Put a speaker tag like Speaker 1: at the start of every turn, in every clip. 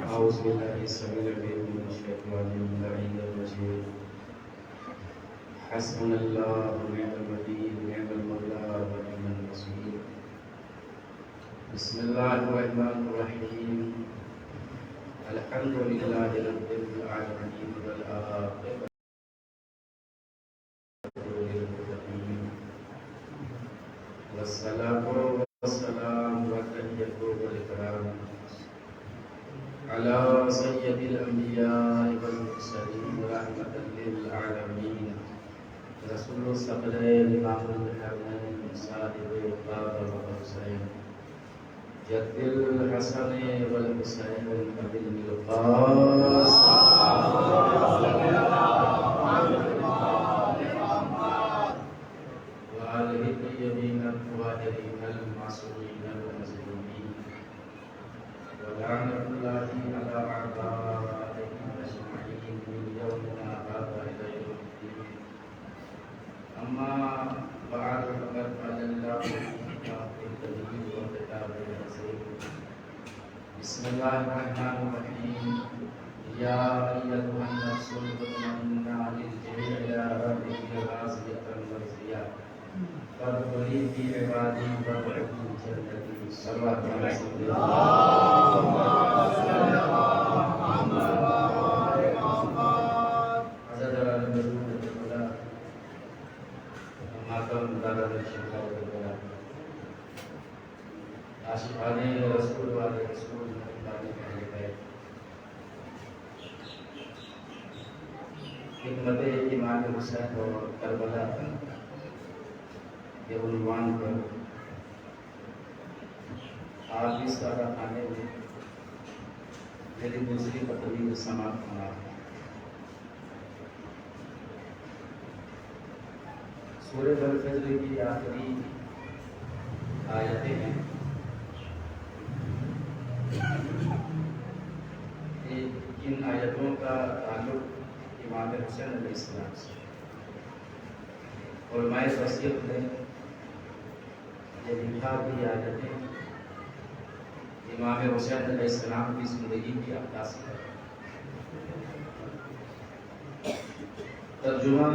Speaker 1: أعوذ بالله السميع العليم من الشيطان اللعين الرجيم. حسبنا الله ونعم الوكيل ونعم المولى ونعم النصير. بسم الله الرحمن الرحيم. الحمد لله رب العالمين والعاقبة للمتقين والصلاة والسلام والتحية والإكرام على سيد الأنبياء والمرسلين ورحمة للعالمين رسول الثقلين إمام الحرمين صاحب الطاعة والحسين جد الحسن والحسين أبي القاسم وآله الطيبين الطاهرين المعصومين المظلومين ولعنة الله على أعدائهم أجمعين من يومنا هذا إلى يوم الدين. أما بعد فقد قال الله في كتابه الكريم وكتابه العزيز. بسم الله الرحمن الرحيم. يا أيتها النفس المطمئنة ارجعي إلى ربك راضية مرضية فادخلي في عبادي وادخلي جنتي. صلوات على سيدنا عاشقان رسول والے رسول والے پہلے گئے. خدمت امام حسین اور کربلا کے عنوان پر آج اس طرح کھانے میں میری دوسری تقریر سماعت ہونا ہے. سورہ الفجر کی آخری آیتیں ہیں. ان آیتوں کا تعلق امام حسین علیہ السلام سے. علماء تفسیر نے یہ لکھا کہ آیتیں امام حسین علیہ السلام کی زندگی کی عکاسی ہے. ترجمہ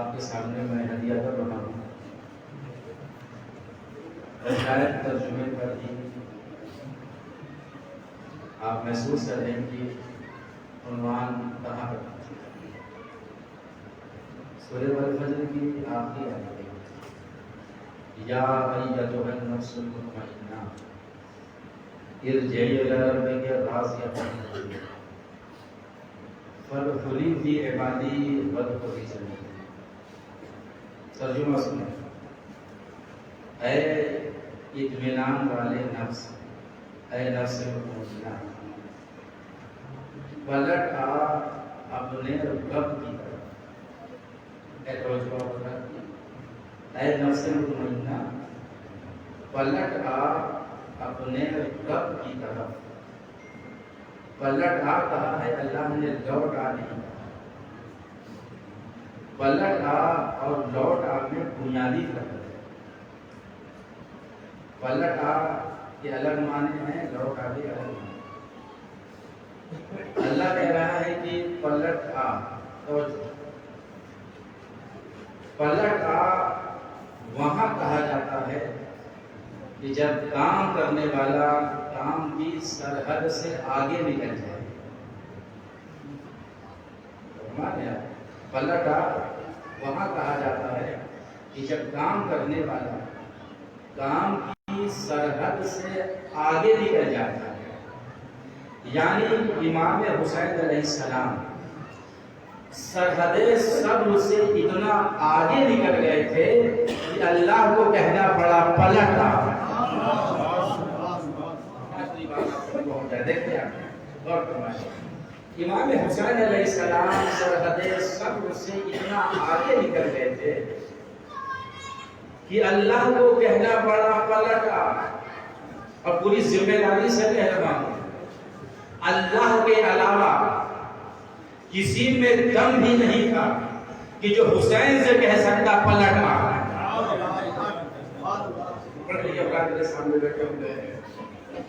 Speaker 1: آپ کے سامنے میں ہدیہ کر رہا ہوں. شاید ترجمے پر ہی آپ محسوس کر رہے ہیں کہ عنوان کہاں پر. سورہ الفجر کی آخری آیت ہے. یا ایتھا النفس المطمئنہ ارجعی الی ربک راضیۃ مرضیہ فادخلی فی عبادی وادخلی جنتی. ترجمہ سنیں. اے اطمینان والے نفس، اے نفس مطمئنہ، پلٹ آ اپنے رب کی طرف. اے توجہ رکھ. اے نفس مطمئنہ، پلٹ آ اپنے رب کی طرف. پلٹ آ کہا ہے اللہ نے لوٹ آ نہیں کہا. پلٹ آ اور لوٹ آ میں بنیادی فرق ہے. پلٹ آ کے الگ معنی ہیں، لوٹ آ کے الگ معنی. اللہ کہہ رہا ہے کہ پلٹ آ. پلٹ آ وہاں کہا جاتا ہے کہ جب کام کرنے والا کام کی سرحد سے آگے نکل جائے. پلٹ آ وہاں کہا جاتا ہے کہ جب کام کرنے والا کام کی سرحد سے آگے نکل جاتا ہے. یعنی امام حسین علیہ السلام سرحد صبر سے اتنا آگے نکل گئے تھے کہ اللہ کو کہنا پڑا پلٹ آ دیکھتے آپ غور فرمائیں امام حسین علیہ السلام سرحد صبر سے اتنا آگے نکل گئے تھے کہ اللہ کو کہنا پڑا پلٹ آ اور پوری ذمہ داری سے کہہ رہا ہوں اللہ کے علاوہ کسی میں دم بھی نہیں تھا کہ جو حسین سے کہہ سکتا پلٹ آ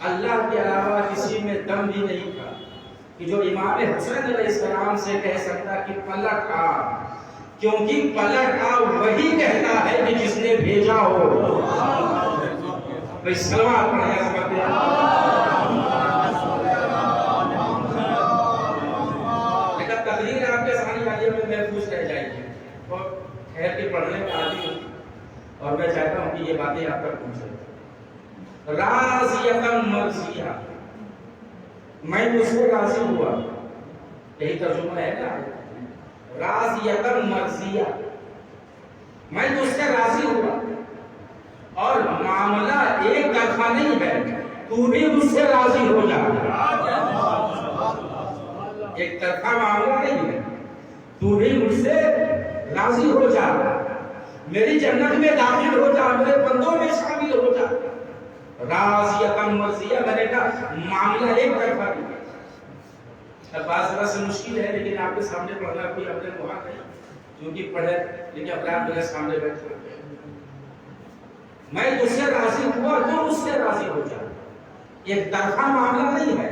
Speaker 1: اللہ کے علاوہ کسی میں دم بھی نہیں تھا کہ جو امام حسین علیہ السلام سے کہہ سکتا کہ پلٹ آ کیونکہ پلٹ آ وہی کہتا ہے کہ جس نے بھیجا ہو بھائی سلوات پڑھیں لیکن تقریر آپ کے سامنے آئیے میں محفوظ رہ جائے گی اور ٹھہر کے پڑھنے کا عادی ہوں اور میں چاہتا ہوں کہ یہ باتیں آپ تک پہنچے راضیتاً مرضیہ میں اس سے راضی ہوا یہی ترجمہ ہے نا راضیتاً مرضیہ میں تو اس سے راضی ہوا اور معاملہ ایک طرفہ نہیں ہے تو بھی مجھ سے راضی ہو جا ایک طرفہ معاملہ نہیں ہے تو بھی مجھ سے راضی ہو جا میری جنت میں داخل ہو جا میرے بندوں میں شامل ہو جا راضیتاً مرضیہ میں نے کہا معاملہ ایک طرفہ نہیں اب بات ذرا سے مشکل ہے لیکن آپ کے سامنے پڑھنا کوئی اپنے وہاں نہیں کیونکہ پڑھے لیکن افراد میرے سامنے بیٹھے میں اس سے راضی ہوا تو اس سے راضی ہو جا ایک طرفہ معاملہ نہیں ہے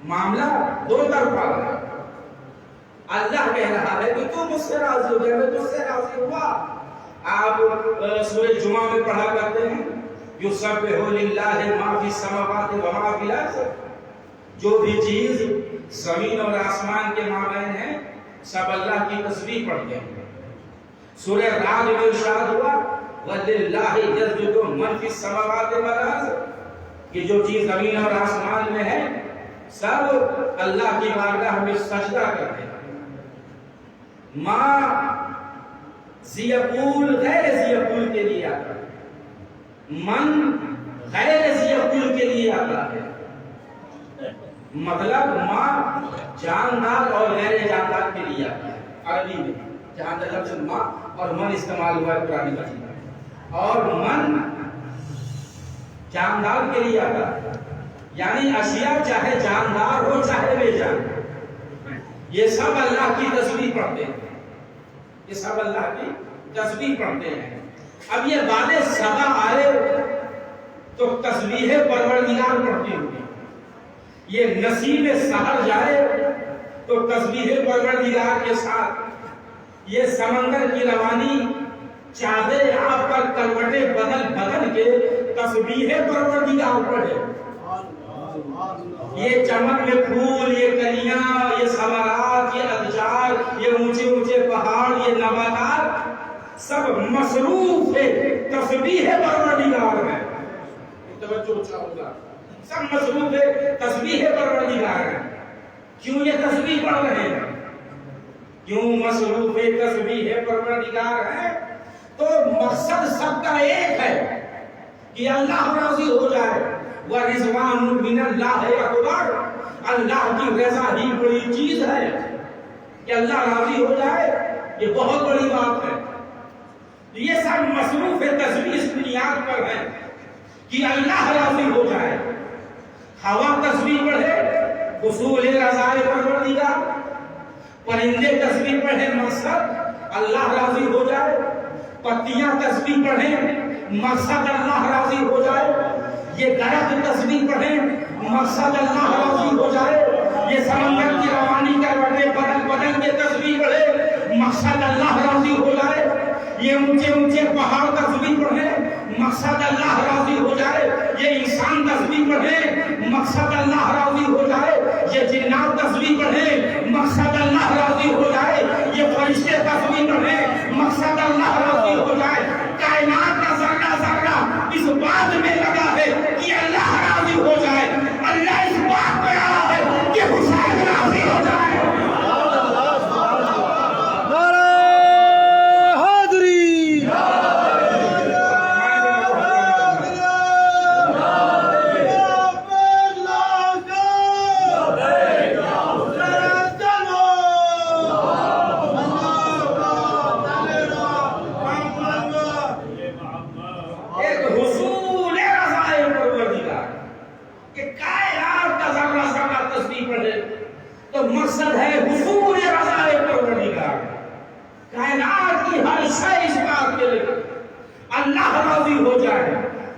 Speaker 1: معاملہ دو طرفہ ہے اللہ کہہ رہا ہے کہ تم مجھ سے راضی ہو جائے میں تجھ سے راضی ہوا آپ سورہ جمعہ میں پڑھا کرتے ہیں یسبح للہ ما فی السماوات و ما فی الارض جو بھی چیز زمین اور آسمان کے مابین ہے سب اللہ کی تسبیح پڑھتے ہیں سورہ رعد میں ارشاد ہوا وَلِلَّهِ يَسْجُدُ مَن فِي السَّمَاوَاتِ وَالْأَرْضِ کہ جو چیز زمین اور آسمان میں ہے سب اللہ کی بارگاہ میں سجدہ کرتے ہیں ما زیقول غیر زیقول کے لیے آتا ہے من غیر زیقول کے لیے آتا ہے مطلب ما جاندار اور غیر جاندار کے لیے آتا ہے عربی میں جہاں تک لفظ ما اور من استعمال ہوا ہے قرآن مجید میں اور من جاندار کے لیے آتا ہے یعنی اشیاء چاہے جاندار ہو چاہے بے جان یہ سب اللہ کی تسبیح پڑھتے ہیں یہ سب اللہ کی تسبیح پڑھتے ہیں اب یہ بالے سبا آئے تو تسبیح پروردگار پڑھتی ہوگی یہ نسیم سحر جائے تو تسبیح پروردگار کے ساتھ یہ سمندر کی روانی چادر آپ پر کروٹیں بدل بدل کے تسبیح پروردگار پڑھے یہ چمن میں پھول یہ کلیاں یہ ثمرات یہ اشجار یہ اونچے اونچے پہاڑ یہ نباتات سب مصروف ہے تسبیح پروردگار ہے توجہ چاہوں سب مصروف ہے تسبیح پروردگار ہے کیوں یہ تسبیح پڑھ رہے ہیں کیوں مصروف ہے تسبیح پروردگار ہے تو مقصد سب کا ایک ہے کہ اللہ راضی ہو جائے وَرِضْوَانٌ مِّنَ اللَّهِ أَكْبَرُ اللہ کی رضا ہی بڑی چیز ہے کہ اللہ راضی ہو جائے یہ بہت بڑی بات ہے یہ سب مصروف تسبیح اس بنیاد پر ہے کہ اللہ راضی ہو جائے ہوا تسبیح پڑھے حصول رضا پروردگار پرندے تسبیح پڑھے مقصد اللہ راضی ہو جائے پتیاں تسبیح پڑھیں مقصد اللہ راضی ہو جائے یہ درخت تسبیح پڑھیں مقصد اللہ راضی ہو جائے یہ سمندر کی روانی کروٹیں بدل بدل کے تسبیح پڑھے مقصد اللہ راضی ہو جائے یہ اونچے اونچے پہاڑ تسبیح پڑھیں مقصد اللہ راضی ہو جائے یہ انسان تسبیح پڑھے مقصد اللہ راضی ہو جائے یہ جنات تسبیح پڑھے مقصد اللہ راضی ہو جائے یہ فرشتے تسبیح پڑھے مقصد اللہ راضی ہو جائے کائنات کا ذرہ ذرہ اس بات میں لگا ہے کہ اللہ راضی ہو جائے اللہ اس بات پہ آ ہے کہ حسین راضی ہو جائے مقصد ہے حصول رضائے پروردگار. کائنات کی ہر شے اس بات کے لیے اللہ راضی ہو جائے،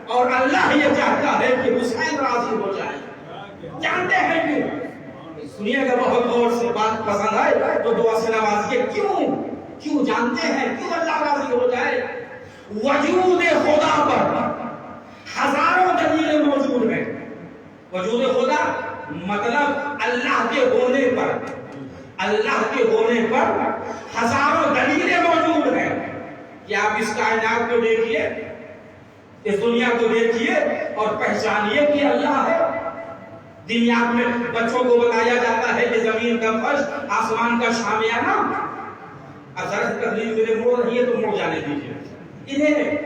Speaker 1: اور اللہ یہ چاہتا ہے کہ حسین راضی ہو جائے. جانتے ہیں کیوں؟ سنیے گا بہت غور سے، بات پسند آئے تو دعا سے نوازیے. کیوں جانتے ہیں کیوں اللہ راضی ہو جائے؟ وجود خدا پر ہزاروں دلیلیں موجود ہیں. وجود خدا مطلب اللہ کے ہونے پر ہزاروں دلیلیں موجود ہیں. کہ آپ اس کائنات کو دیکھیے، اس دنیا کو دیکھیے اور پہچانیے کہ اللہ ہے. دنیا میں بچوں کو بتایا جاتا ہے کہ زمین کا فرش، آسمان کا شامیانہ. اب ذرا تکلیف میرے موڑ رہی ہے تو موڑ جانے دیجیے. انہیں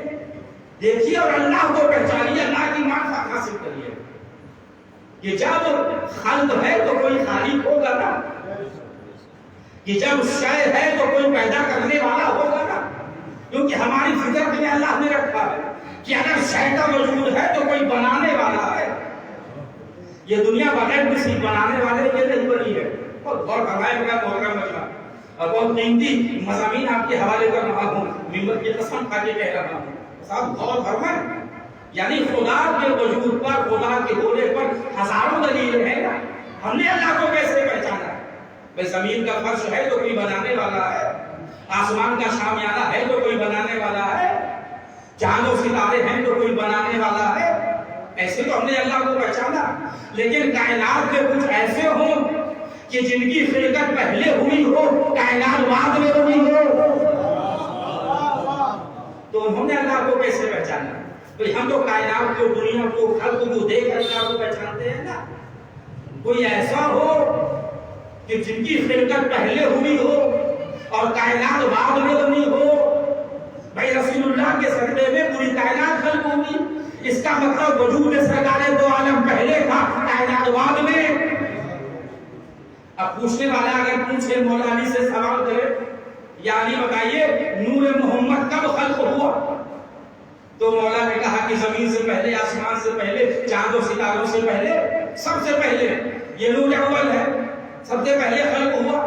Speaker 1: دیکھیے اور اللہ کو پہچانیے، اللہ کی معرفت حاصل کریے. کہ جب خلق ہے تو کوئی خالق ہوگا نا، کہ جب شے ہے تو کوئی پیدا کرنے والا ہوگا نا. کیونکہ ہماری فطرت میں اللہ نے رکھا ہے کہ اگر شے کا وجود ہے تو کوئی بنانے والا ہے. یہ دنیا بغیر کسی بنانے والے کے نہیں بنی ہے. بہت غور فرمائے گا محترم بچہ، اور بہت قیمتی مضامین آپ کے حوالے کر رہا ہوں، ممبر کی قسم کھا کے کہہ رہا ہوں. صاحب غور فرمائیں، یعنی خدا کے وجود پر، خدا کے ہونے پر ہزاروں دلیل ہیں. ہم نے اللہ کو کیسے پہچانا؟ بھئی زمین کا فرش ہے تو کوئی بنانے والا ہے، آسمان کا شامیانہ ہے تو کوئی بنانے والا ہے، چاند و ستارے ہیں تو کوئی بنانے والا ہے. ایسے تو ہم نے اللہ کو پہچانا. لیکن کائنات کے کچھ ایسے ہوں کہ جن کی خلقت پہلے ہوئی ہو، کائنات بعد میں ہوئی ہو، تو انہوں نے اللہ کو کیسے پہچانا؟ ہم تو کائنات کو، دنیا کو، خلق کو دیکھ کر اللہ کو پہچانتے ہیں نا. کوئی ایسا ہو کہ جن کی خلقت پہلے ہوئی ہو اور کائنات بعد میں بنی ہو. بھائی رسول اللہ کے صدقے میں پوری کائنات خلق ہوگی. اس کا مطلب وجود سرکار دو عالم پہلے تھا، کائنات بعد میں. اب پوچھنے والا اگر پوچھے مولا علی سے سوال کرے، یا علی بتائیے نور محمد کب خلق ہوا؟ تو مولا نے کہا کہ زمین سے پہلے، آسمان سے پہلے، چاند و ستاروں سے پہلے، سب سے پہلے یہ نور اول ہے، سب سے پہلے خلق ہوا.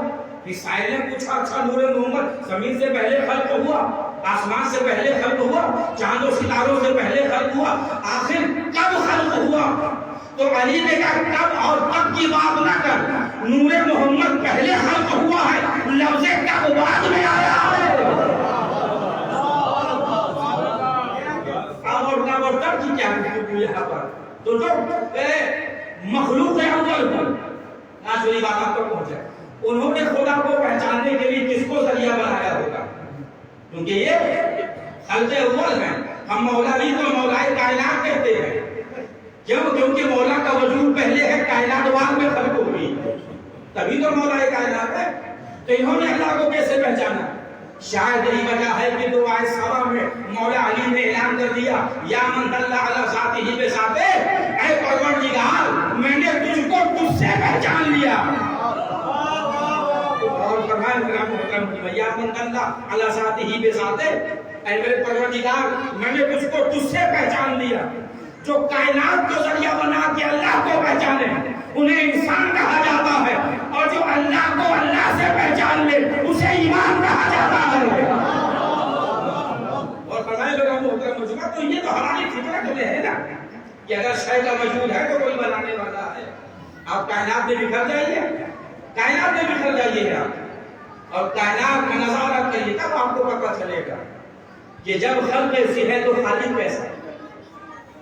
Speaker 1: سائل نے پوچھا اچھا نور محمد زمین سے پہلے خلق ہوا، آسمان سے پہلے خلق ہوا، چاند و ستاروں سے پہلے خلق ہوا، آخر کب خلق ہوا؟ تو علی نے کہا کب اور کب کی بات نہ کر، نور محمد پہلے خلق ہوا ہے، لفظ کب بعد میں آیا ہے. اور تب کی کیا گفتگو یہاں پر؟ تو جو مخلوق اول پر ناچوری بات آپ تک پہنچے، انہوں نے خدا کو پہچاننے کے لیے کس کو ذریعہ بنایا ہوگا؟ کیونکہ یہ خلق اول ہیں. ہم مولا علی کو مولائے کائنات کہتے ہیں. کیوں؟ کیونکہ مولا کا وجود پہلے ہے، کائنات بعد میں خلق ہوئی، تبھی تو مولائے کائنات ہے. تو انہوں نے اللہ کو کیسے پہچانا؟ شاید یہی وجہ ہے کہ دعائے سبا میں مولا علی نے اعلان کر دیا، یا من دل علی ذاتہ بذاتہ، اے پروردگار میں نے تجھ کو تجھ سے پہچان لیا. اور فرمایا کرام محترم کی یا من دل علی ذاتہ بذاتہ، اے میرے پروردگار میں نے تجھ کو تجھ سے پہچان لیا. جو کائنات کو ذریعہ بنا کے اللہ کو پہچانے انہیں انسان کہا جاتا ہے، اور جو اللہ کو اللہ سے پہچان لے اسے ایمان کہا جاتا ہے. اور فرمائے لوگوں محترم مجمع، تو یہ تو ہماری فطرت میں ہے نا کہ اگر شے کا وجود ہے تو کوئی بنانے والا ہے. آپ کائنات میں بکھر جائیے، کائنات میں بکھر جائیے گا اور کائنات کا نظارہ کریے، تب آپ کو پتہ چلے گا کہ جب خلق ایسی ہے تو خالق کیسا ہے،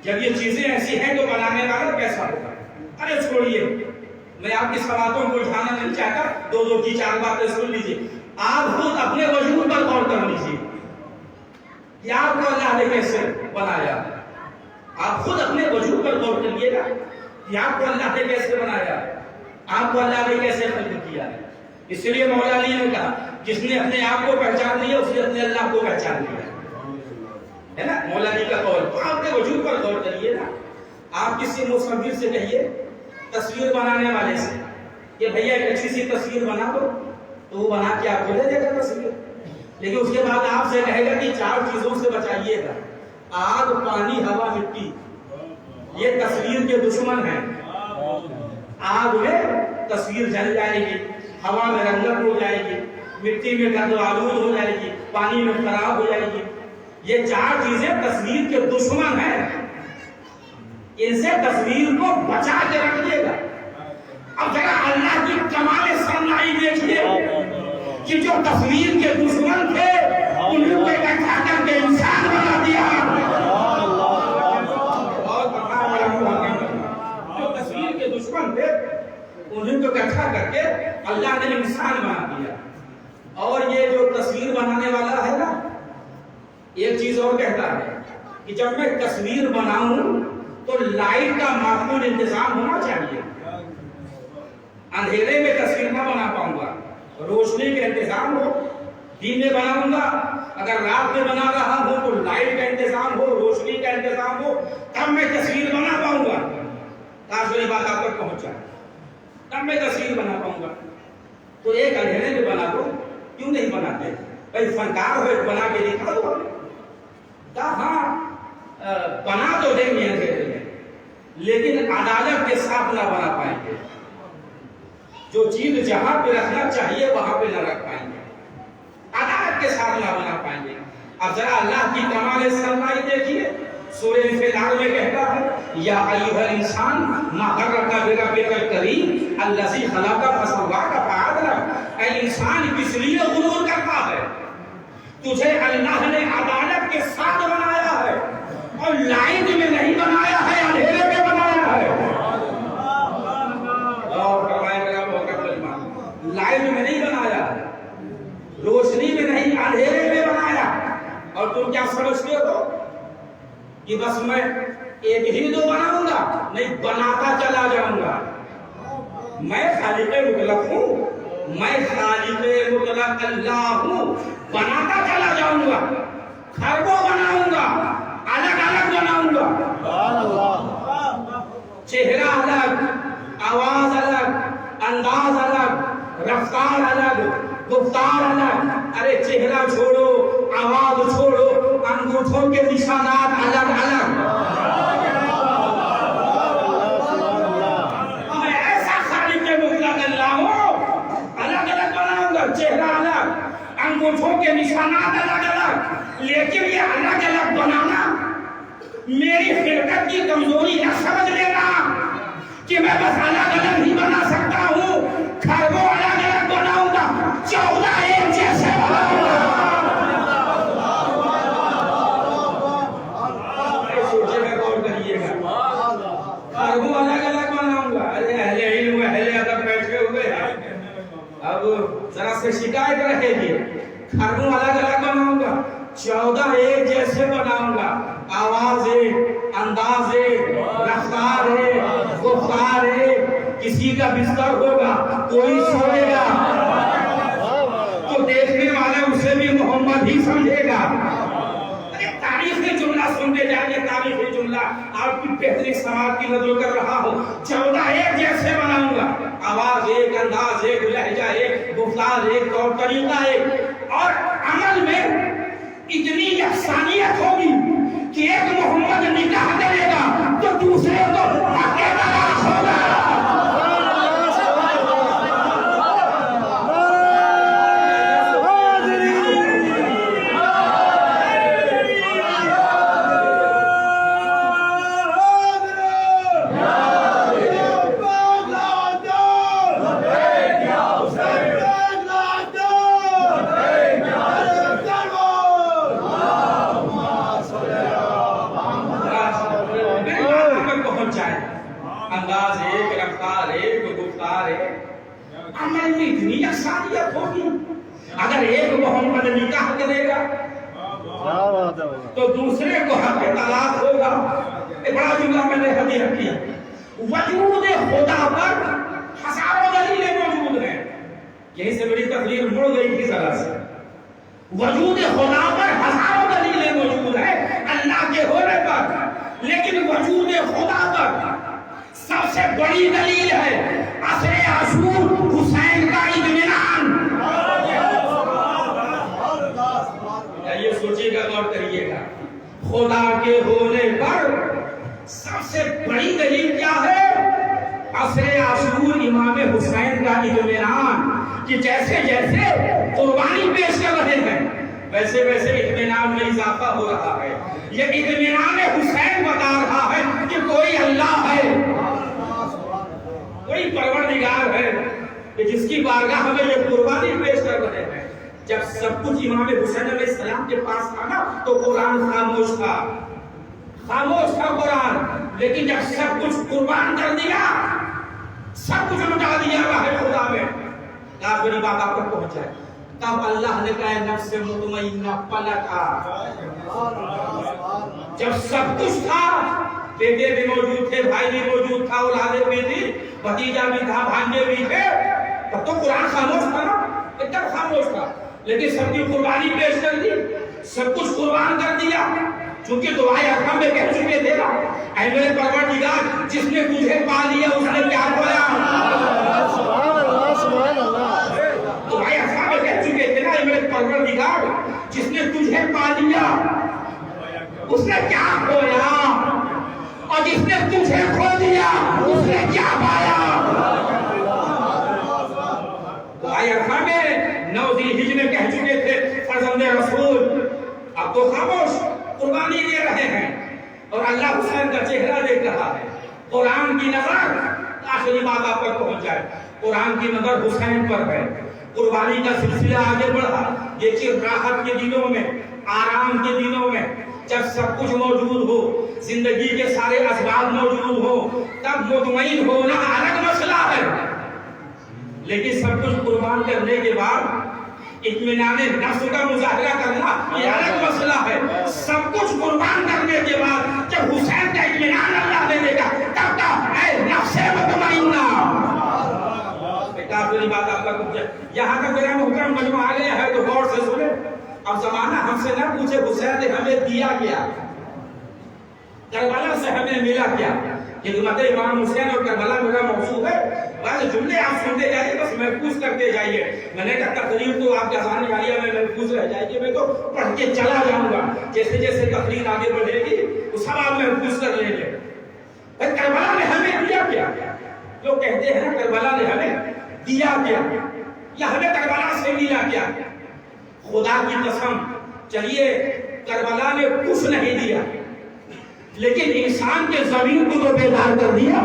Speaker 1: جب یہ چیزیں ایسی ہیں تو بنانے والا کیسا ہوگا. ارے چھوڑیے، میں آپ کی سوالوں کو اٹھانا نہیں چاہتا، دو کی چار باتیں سن لیجیے. آپ خود اپنے وجود پر غور کر لیجیے کہ آپ کو اللہ نے کیسے بنایا. آپ خود اپنے وجود پر غور کریے گا کہ آپ کو اللہ نے کیسے بنایا، آپ کو اللہ نے کیسے خلق کیا ہے. اس لیے مولا علی نے کہا جس نے اپنے آپ کو پہچان لیا اس نے اپنے اللہ کو پہچان لیا ہے نا. مولا علی کا قول. تو آپ کے وجود پر غور کریے نا. آپ کسی مصور سے کہیے، تصویر بنانے والے سے کہ بھیا ایک اچھی سی تصویر بنا دو، تو وہ بنا کے آپ کو دے دے گا تصویر. لیکن اس کے بعد آپ سے کہے گا کہ 4 چیزوں سے بچائیے گا، آگ، پانی، ہوا، مٹی. یہ تصویر کے دشمن ہیں. آگ میں تصویر جل جائے گی، ہوا میں رنگت ہو جائے گی، مٹی میں گند و آلود ہو جائے گی، پانی میں خراب ہو جائے گی۔ یہ چار چیزیں تصویر کے دشمن ہیں، ان سے تصویر کو بچا کے رکھ دے گا۔ اب ذرا اللہ کی کمال سرمائی دیکھیے کہ جو تصویر کے دشمن تھے انہیں کو اکٹھا کر کے انسان بنا دیا۔ جو تصویر کے دشمن تھے انہیں کو اکٹھا کر کے اللہ نے انسان بنا دیا۔ اور یہ جو تصویر بنانے والا ہے نا، ایک چیز اور کہتا ہے کہ جب میں تصویر بناؤں تو لائٹ کا معقول انتظام ہونا چاہیے۔ اندھیرے میں تصویر نہ بنا پاؤں گا، روشنی کا انتظام ہو، دن میں بناؤں گا، اگر رات میں بنا رہا ہوں تو لائٹ کا انتظام ہو، روشنی کا انتظام ہو، تب میں تصویر بنا پاؤں گا۔ کاش یہ بات آپ تک پہنچ جائے، تب میں تصویر بنا پاؤں گا۔ تو ایک اندھیرے میں بنا دو، کیوں نہیں بناتے؟ بھائی فنکار ہو، ایک بنا کے دکھا دو۔ ہاں بنا تو دیں گے اندھیرے میں، لیکن عدالت کے ساتھ نہ بنا پائیں گے۔ جو چیز جہاں پہ رکھنا چاہیے وہاں پہ نہ رکھ پائیں گے، عدالت کے ساتھ نہ بنا پائیں گے۔ اب ذرا اللہ کی کمال سرمائی دیکھیے، سورہ انفطار میں کہتا ہے یا ایھا الانسان ما غرک بربک الکریم الذی خلقک فسواک فعدلک۔ اے انسان کس لیے غرور کرتا ہے؟ تجھے اللہ نے عدالت کے ساتھ بنایا ہے، اور لائٹ میں نہیں بنایا ہے، اندھیرے میں بنایا ہے۔ لائٹ میں نہیں بنایا، روشنی میں نہیں، اندھیرے میں بنایا۔ اور تم کیا سمجھتے ہو کہ بس میں ایک ہی دو بناؤں گا؟ نہیں، بناتا چلا جاؤں گا۔ میں خالق مطلق ہوں، میں خالق مطلق اللہ ہوں، بناتا چلا جاؤں گا، خربوں بناؤں گا، الگ الگ بناؤں گا۔ چہرہ الگ، آواز الگ، انداز الگ، رفتار الگ، گفتار الگ۔ ارے چہرہ چھوڑو، آواز چھوڑو، انگوٹھوں کے نشانات الگ الگ۔ میں ایسا خالق مطلق اللہ ہوں، الگ الگ بناؤں گا، چہرہ الگ، انگوٹھوں کے نشانات الگ الگ۔ لیکن یہ الگ الگ بنانا میری خلقت کی کمزوری نہ سمجھ لینا کہ میں بس الگ الگ ہی بنا سکتا ہوں۔ خربوں الگ الگ بناؤں گا، 14 ایک جیسے بناؤں گا۔ سوچے گا، غور کریے گا، خربوں الگ الگ بناؤں گا۔ ارے اہل علم اہل ادب بیٹھے ہوئے ہیں، اب ذرا سے شکایت رہے گی۔ خربوں الگ الگ بناؤں گا، 14 ایک جیسے بناؤں گا۔ آواز ایک، انداز ایک، رفتار ایک، گفتار ایک۔ کسی کا بستر ہوگا، کوئی سوئے گا تو دیکھنے والا اسے بھی محمد ہی سمجھے گا۔ تاریخی جملہ سنتے جائیے، تاریخی جملہ آپ کی بہترین سماعت کی نظر کر رہا ہوں۔ 14 ایک جیسے بناؤں گا، آواز ایک، انداز ایک، لہجہ ایک، گفتار ایک، طور طریقہ ایک۔ اور عمل میں اتنی یکسانیت ہوگی کہ ایک محمد نکاح کرے گا تو دوسرے کو حق طلاق ہوگا۔ انداز ایک، رفتار ایک، گفتار ایک، عمل میں اتنی یکسانیت ہوگی۔ اگر ایک محمد نکاح کرے گا تو دوسرے کو حق طلاق ہوگا۔ ایک بڑا جملہ میں نے حدیث کیا، وجود خدا پر ہزاروں دلیلیں موجود ہیں۔ یہیں سے میری تقریر مڑ گئی تھی ذرا سے۔ وجود خدا پر ہزاروں دلیلیں موجود ہیں اللہ کے ہونے پر، لیکن وجود خدا پر سب سے بڑی دلیل ہے عصر عاشور حسین کا اطمینان۔ یہ سوچیے گا، غور کریے گا، خدا کے ہونے پر سب سے بڑی دلیل کیا ہے؟ عصر عاشور امام حسین کا اطمینان۔ کہ جیسے جیسے قربانی پیش کر رہے ہیں ویسے ویسے اطمینان میں اضافہ ہو رہا ہے. یہ اطمینان حسین بتا رہا ہے کہ کوئی اللہ ہے, کوئی پروردگار ہے کہ جس کی بارگاہ ہمیں یہ قربانی پیش کر رہے ہیں. جب سب کچھ امام حسین علیہ السلام کے پاس تھا نا تو قرآن خاموش تھا, خاموش تھا قرآن. لیکن جب سب کچھ قربان کر دیا, سب کچھ لٹا دیا راہ خدا میں, کافری بابا پر پہنچا, تب اللہ نے کہا نفس مطمئنہ پلٹا. جب سب کچھ تھا, بیٹے بھی موجود تھے, بھائی بھی موجود تھا, اولادیں بھی تھی, بھتیجا بھی تھا, بھانجے بھی تھے, تب تو قرآن خاموش تھا نا, ایک دم خاموش تھا. لیکن سب کی قربانی پیش کر دی, سب کچھ قربان کر دیا. چونکہ دعائے اکرم میں کہہ چکے تھے نا, اے میرے پروردگار جس نے تجھے پا لیا اس نے کیا کھویا. سبحان اللہ سبحان اللہ. دعائے اکرم میں کہہ چکے تھے نا, اے میرے پروردگار جس نے تجھے پا لیا اس نے کیا کھویا, اور جس نے تجھے کھو دیا اس نے کیا پایا. دعائے اکرم میں 9 ذی الحجہ میں کہہ چکے تھے فرزند رسول اب تو خاموش قربانی دے رہے ہیں, اور اللہ حسین کا چہرہ دیکھ رہا ہے. قرآن کی نظر آخری مادہ پر پہنچ جائے, قرآن کی نظر حسین پر ہے. قربانی کا سلسلہ آگے بڑھا. دیکھیے راحت کے دنوں میں, آرام کے دنوں میں, جب سب کچھ موجود ہو, زندگی کے سارے اسباب موجود ہو, تب مطمئن ہونا الگ مسئلہ ہے. لیکن سب کچھ قربان کرنے کے بعد اطمینان نفس کا مظاہرہ کرنا یہ الگ مسئلہ ہے. سب کچھ قربان کرنے کے بعد جب حسین کا اطمینان اللہ دے دے گا تب تک اے نفس مطمئنہ. کافی بات آپ کا کچھ یہاں تک میرا محترم مجمع آ گیا ہے تو غور سے سنیں. اب زمانہ ہم سے نہ پوچھے حسین نے ہمیں دیا کیا, کربلا سے ہمیں ملا کیا. خدمت امام حسین اور کربلا میرا موضوع ہے. بعض جملے آپ سنتے جائیے, بس محفوظ کرتے جائیے. میں نے کہا تقریر تو آپ کے آسان والیہ میں محفوظ رہ جائے گی, میں تو پڑھ کے چلا جاؤں گا. جیسے جیسے تقریر آگے بڑھے گی وہ سب آپ محفوظ کر لیں گے. کربلا نے ہمیں دیا کیا, جو کہتے ہیں کربلا نے ہمیں دیا کیا یا ہمیں کربلا سے ملا کیا. خدا کی قسم چلیے کربلا نے کچھ نہیں دیا, لیکن انسان کے ضمیر کو تو بیدار کر دیا,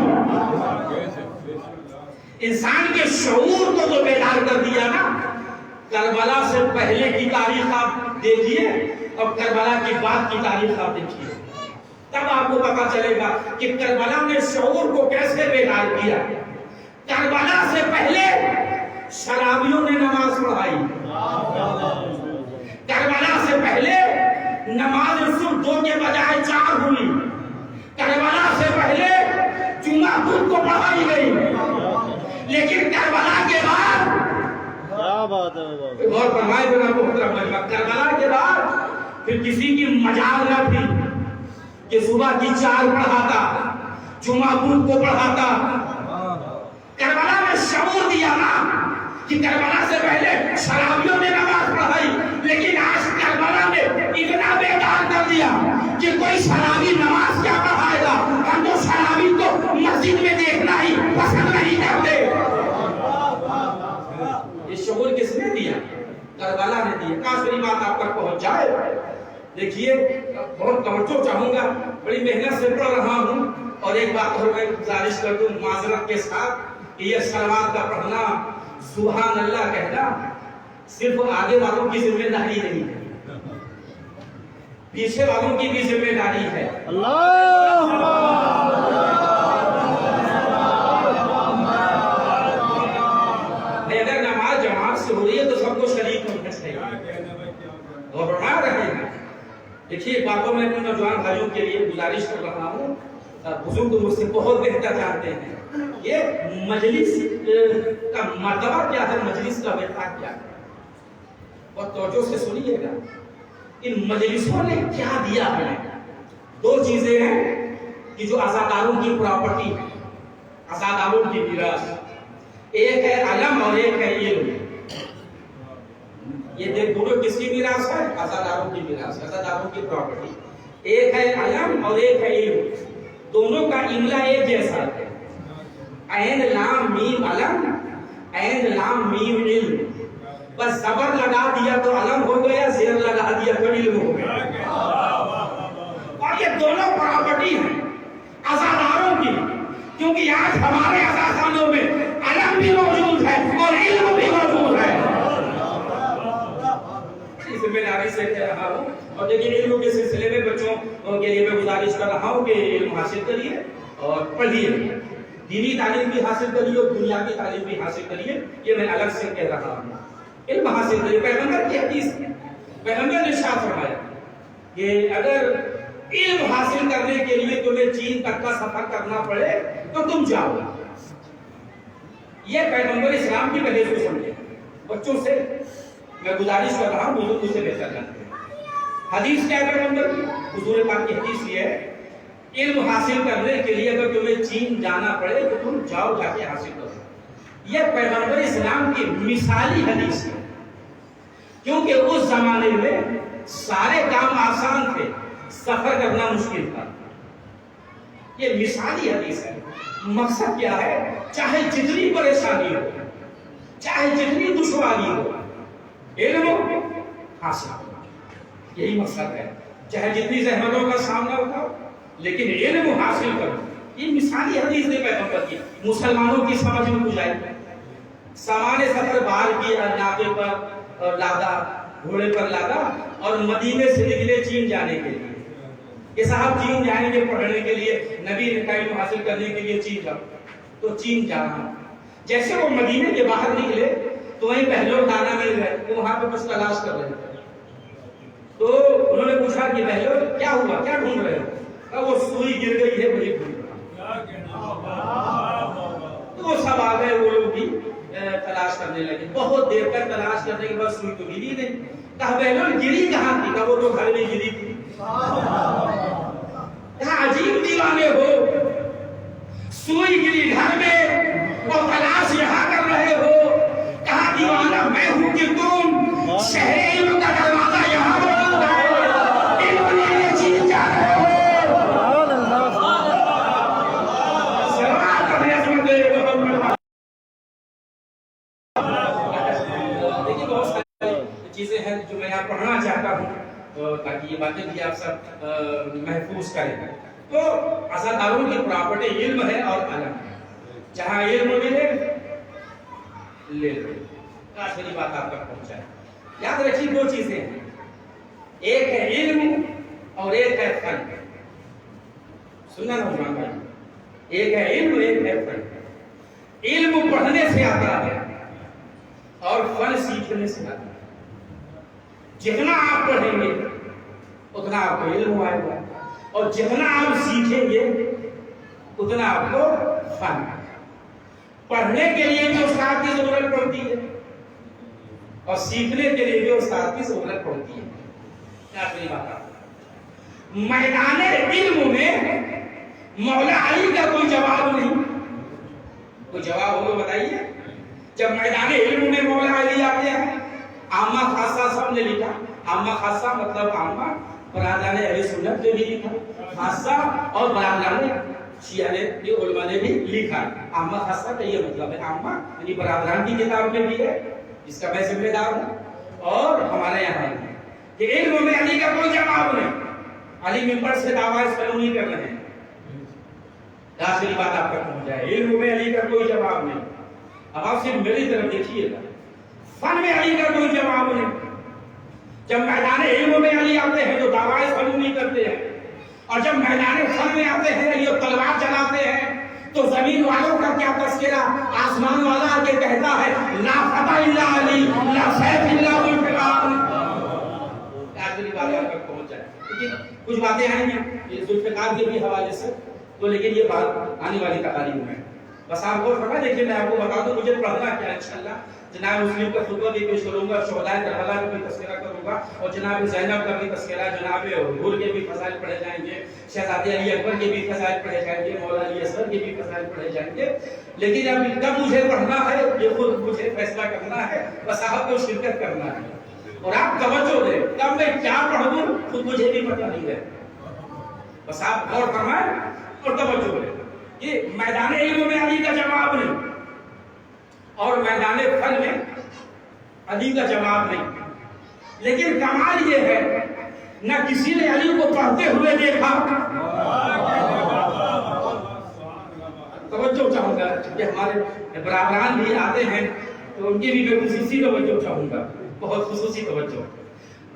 Speaker 1: انسان کے شعور کو تو بیدار کر دیا نا. کربلا سے پہلے کی تاریخ آپ دیکھیے اور کربلا کے بعد کی تاریخ آپ دیکھیے, تب آپ کو پتا چلے گا کہ کربلا نے شعور کو کیسے بیدار کیا. کربلا سے پہلے شرابیوں نے نماز پڑھائی, کربلا سے پہلے نماز صرف 2 کے بجائے 4 ہوئی, کربلا سے پہلے جمعہ بدھ کو پڑھائی گئی. لیکن کربلا کے بعد اور فرمائے بنا محترم مجمع, کربلا کے بعد پھر کسی کی مجال نہ تھی کہ صبح کی 4 پڑھاتا, جمعہ بدھ کو پڑھاتا. کربلا نے شعور دیا نا کہ کربلا سے پہلے شرابیوں نے نماز پڑھائی, لیکن آج کربلا نے اتنا بیدار کر دیا کہ کوئی شرابی نماز کیا پڑھائے گا. ہم تو شرابی کو مسجد میں دیکھنا ہی پسند نہیں کرتے. یہ شعور کس نے دیا؟ کربلا نے دیا. کافی بات آپ تک پہنچ جائے. دیکھیے بہت توجہ چاہوں گا, بڑی محنت سے پڑھ رہا ہوں. اور ایک بات اور میں گزارش کر دوں معذرت کے ساتھ کہ یہ صلوات کا پڑھنا, سبحان اللہ کہنا صرف آگے والوں کی ذمہ داری نہیں ہے, پیچھے والوں کی بھی ذمہ داری ہے. اگر نماز جماعت سے ہو رہی ہے تو سب کو شریک ہونا چاہیے. اور فرما رہے ہیں, دیکھیے باتوں میں اپنے نوجوان بھائیوں کے لیے گزارش کر رہا ہوں, بزرگ مجھ سے بہت بہتر جانتے ہیں یہ مجلس کا مرتبہ کیا ہے, مجلس کا وفاق کیا ہے. اور توجہ سے سنیے گا, ان مجلسوں نے کیا دیا ہے. 2 چیزیں ہیں کہ جو عزاداروں کی پراپرٹی ہے, عزاداروں کی میراث. ایک ہے علم اور ایک ہے علم. یہ دونوں کس کی میراث ہے؟ عزاداروں کی میراث, عزاداروں کی پراپرٹی. ایک ہے علم اور ایک ہے علم. دونوں کا املا ایک جیسا ہے, عین لام میم علم, عین لام میم علم، بس زبر لگا دیا تو علم ہو گیا، زیر لگا دیا تو علم ہو گیا. اور یہ دونوں پراپرٹی ہیں عزاداروں کی، کیونکہ آج ہمارے عزاخانوں میں علم بھی موجود ہے اور علم بھی موجود ہے. ذمہ داری سے کہہ رہا ہوں. اور لیکن علم کے سلسلے میں بچوں کے لیے میں گزارش کر رہا ہوں کہ علم حاصل کریے اور پڑھیے، دینی تعلیم بھی حاصل کریے اور دنیا کی تعلیم بھی حاصل کریے. یہ میں الگ سے کہہ رہا ہوں. علم حاصل کریے. پیغمبر کی حدیث ہے، پیغمبر نے ارشاد فرمایا کہ اگر علم حاصل کرنے کے لیے تمہیں چین تک کا سفر کرنا پڑے تو تم جاؤ. یہ پیغمبر اسلام کی وجہ سے سمجھے. بچوں سے میں گزارش کر رہا ہوں، بزرگ سے بہتر جانتے ہیں. حدیث کیا ہے پیغمبر کی؟ حضور پاک کی حدیث یہ ہے، علم حاصل کرنے کے لیے اگر تمہیں چین جانا پڑے تو تم جاؤ، جا کے حاصل کرو. یہ پیغمبر اسلام کی مثالی حدیث ہے، کیونکہ اس زمانے میں سارے کام آسان تھے، سفر کرنا مشکل تھا. یہ مثالی حدیث ہے. مقصد کیا ہے؟ چاہے جتنی پریشانی ہو، چاہے جتنی دشواری ہو، علم حاصل کرنا، یہی مقصد ہے. چاہے جتنی زحمتوں کا سامنا ہوتا لیکن علم حاصل کرو. یہ مثالی حدیث ہے پیغمبر کی. مسلمانوں کی سمجھ میں کچھ آئی. سامان سفر باہر کی ناقے پر لادا، گھوڑے پر لادا اور مدینے سے نکلے چین جانے کے لیے. کہ صاحب چین جائیں گے پڑھنے کے لیے، نبی نے کہا علم حاصل کرنے کے لیے چین جاؤ. تو چین جانا. جیسے وہ مدینے کے باہر نکلے تو وہیں بہلول دانا مل گئے، وہ وہاں پہ بس تلاش کر رہے تھے. تو انہوں نے پوچھا کہ بہلول کیا ہوا، کیا ڈھونڈ رہے ہو؟ کہا وہ سوئی گر گئی ہے، وہی ڈھونڈ رہا. تو وہ سب آ گئے، وہ لوگ بھی تلاش کرنے لگے. بہت دیر تک تلاش کرنے کے بعد سوئی تو گری نہیں. کہا بہلول گری کہاں تھی؟ کہا وہ تو گھر میں گری تھی. کہا عجیب دیوانے ہو، سوئی گری گھر میں اور تلاش یہاں کر رہے ہو. کہا دیوانہ میں ہوں کہ تم شہر علم کا دروازہ یہاں موجود ہے، علم لینے چین جا رہے ہو. دیکھیے بہت ساری چیزیں ہیں جو میں یہاں پڑھنا چاہتا ہوں تاکہ یہ باتیں بھی آپ سب محفوظ کریں. تو عزاداروں کی پراپرٹی علم ہے اور علم ہے. جہاں علم ملے لے لو. آخری بات آپ تک پہنچائے. یاد رکھیے دو چیزیں ہیں، ایک ہے علم اور ایک ہے فن. سننا نوجوان بھائی، ایک ہے علم، ایک ہے فن. علم پڑھنے سے آتا ہے اور فن سیکھنے سے آتا ہے. جتنا آپ پڑھیں گے اتنا آپ کو علم آئے گا، اور جتنا آپ سیکھیں گے اتنا آپ کو فن. پڑھنے کے لیے بھی استاد کی ضرورت پڑتی ہے اور سیکھنے کے لیے بھی استاد کی ضرورت پڑتی ہے. آخری بات، میدان علم میں مولا علی کا کوئی جواب نہیں. کوئی جواب ہو تو بتائیے. جب میدان علم میں مولا علی آتے ہیں، عامہ خاصہ سب نے لکھا. عامہ خاصہ مطلب عامہ، برادران اہل سنت نے بھی لکھا، خاصہ اور برادران شیعہ نے بھی، علماء نے بھی لکھا. عامہ خاصہ کا یہ مطلب ہے، عامہ یعنی برادران کی کتاب میں بھی ہے جس کا میں ذمہ دار ہوں، اور ہمارے یہاں ہے کہ علم میں علی کا کوئی جواب نہیں. علی ممبر سے دعویٰ اس پر نہیں کر رہے ہیں. آخری بات آپ تک پہنچ جائے، علم میں علی کا کوئی جواب نہیں. اب آپ صرف میری طرف دیکھیے گا، فن میں علی کا کوئی جواب نہیں. جب میدان علم میں علی آتے ہیں تو دعویٰ فن نہیں کرتے ہیں، اور جب میدان فن میں آتے ہیں علی تلوار چلاتے ہیں تو زمین والوں کا کیا تذکرہ، آسمان والا آگے کہتا ہے لا فتح الا علی، لا سیف الا ذوالفقار. آخری بات آپ تک پہنچ جائے. لیکن کچھ باتیں آئیں گی یہ ذوالفقار کے بھی حوالے سے، تو لیکن یہ بات آنے والی تقاریر میں بس آپ کو فرما. دیکھیے میں آپ کو بتا دوں مجھے پڑھنا کیا ہے. انشاءاللہ جناب مسلم کا خطبہ بھی پیش کروں گا، شہداء کربلا کا بھی تذکرہ کروں گا، اور جناب زینب کا بھی تذکرہ، جناب حضور کے بھی فضائل پڑھے جائیں گے، شہزادے علی اکبر کے بھی فضائل پڑھے جائیں گے، مولا علی اصغر کے بھی فضائل پڑھے جائیں گے. لیکن اب کب مجھے پڑھنا ہے یہ خود مجھے فیصلہ کرنا ہے، بس آپ کو شرکت کرنا ہے اور آپ توجہ دیں. کب میں کیا پڑھ دوں خود مجھے بھی پتہ نہیں ہے، بس آپ غور فرمائیں اور توجہ دیں. یہ میدان علم میں علی کا جواب نہیں.
Speaker 2: اور میدان فن میں علی کا جواب نہیں. لیکن کمال یہ ہے نہ کسی نے علی کو پڑھتے ہوئے دیکھا. توجہ چاہوں گا کہ ہمارے برادران بھی آتے ہیں تو ان کی بھی میں خصوصی توجہ چاہوں گا, بہت خصوصی توجہ.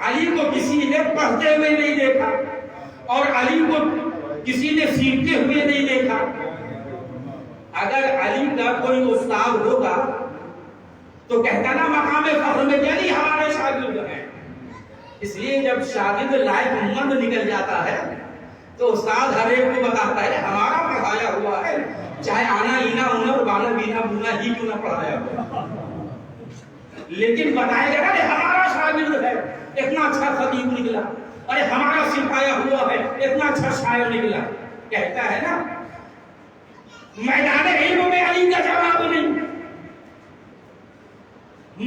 Speaker 2: علی کو کسی نے پڑھتے ہوئے نہیں دیکھا اور علی کو کسی نے سیکھتے ہوئے نہیں دیکھا. اگر علی کا کوئی استاد ہوگا تو کہتا نا مقام فخر میں کہ علی ہمارے شاگرد ہیں. اس لیے جب شاگرد لائق مند نکل جاتا ہے تو استاد ہر ایک کو بتاتا ہے ہمارا پڑھایا ہوا ہے, چاہے آنا اینا ہونا اور بانا بینا بونا ہی کیوں نہ پڑھایا ہوا, لیکن بتائے گا کہ ہمارا شاگرد ہے, اتنا اچھا خطیب نکلا, ارے ہمارا سکھایا ہوا ہے, اتنا اچھا شاعر نکلا. کہتا ہے نا میدان علم میں علی کا جواب نہیں,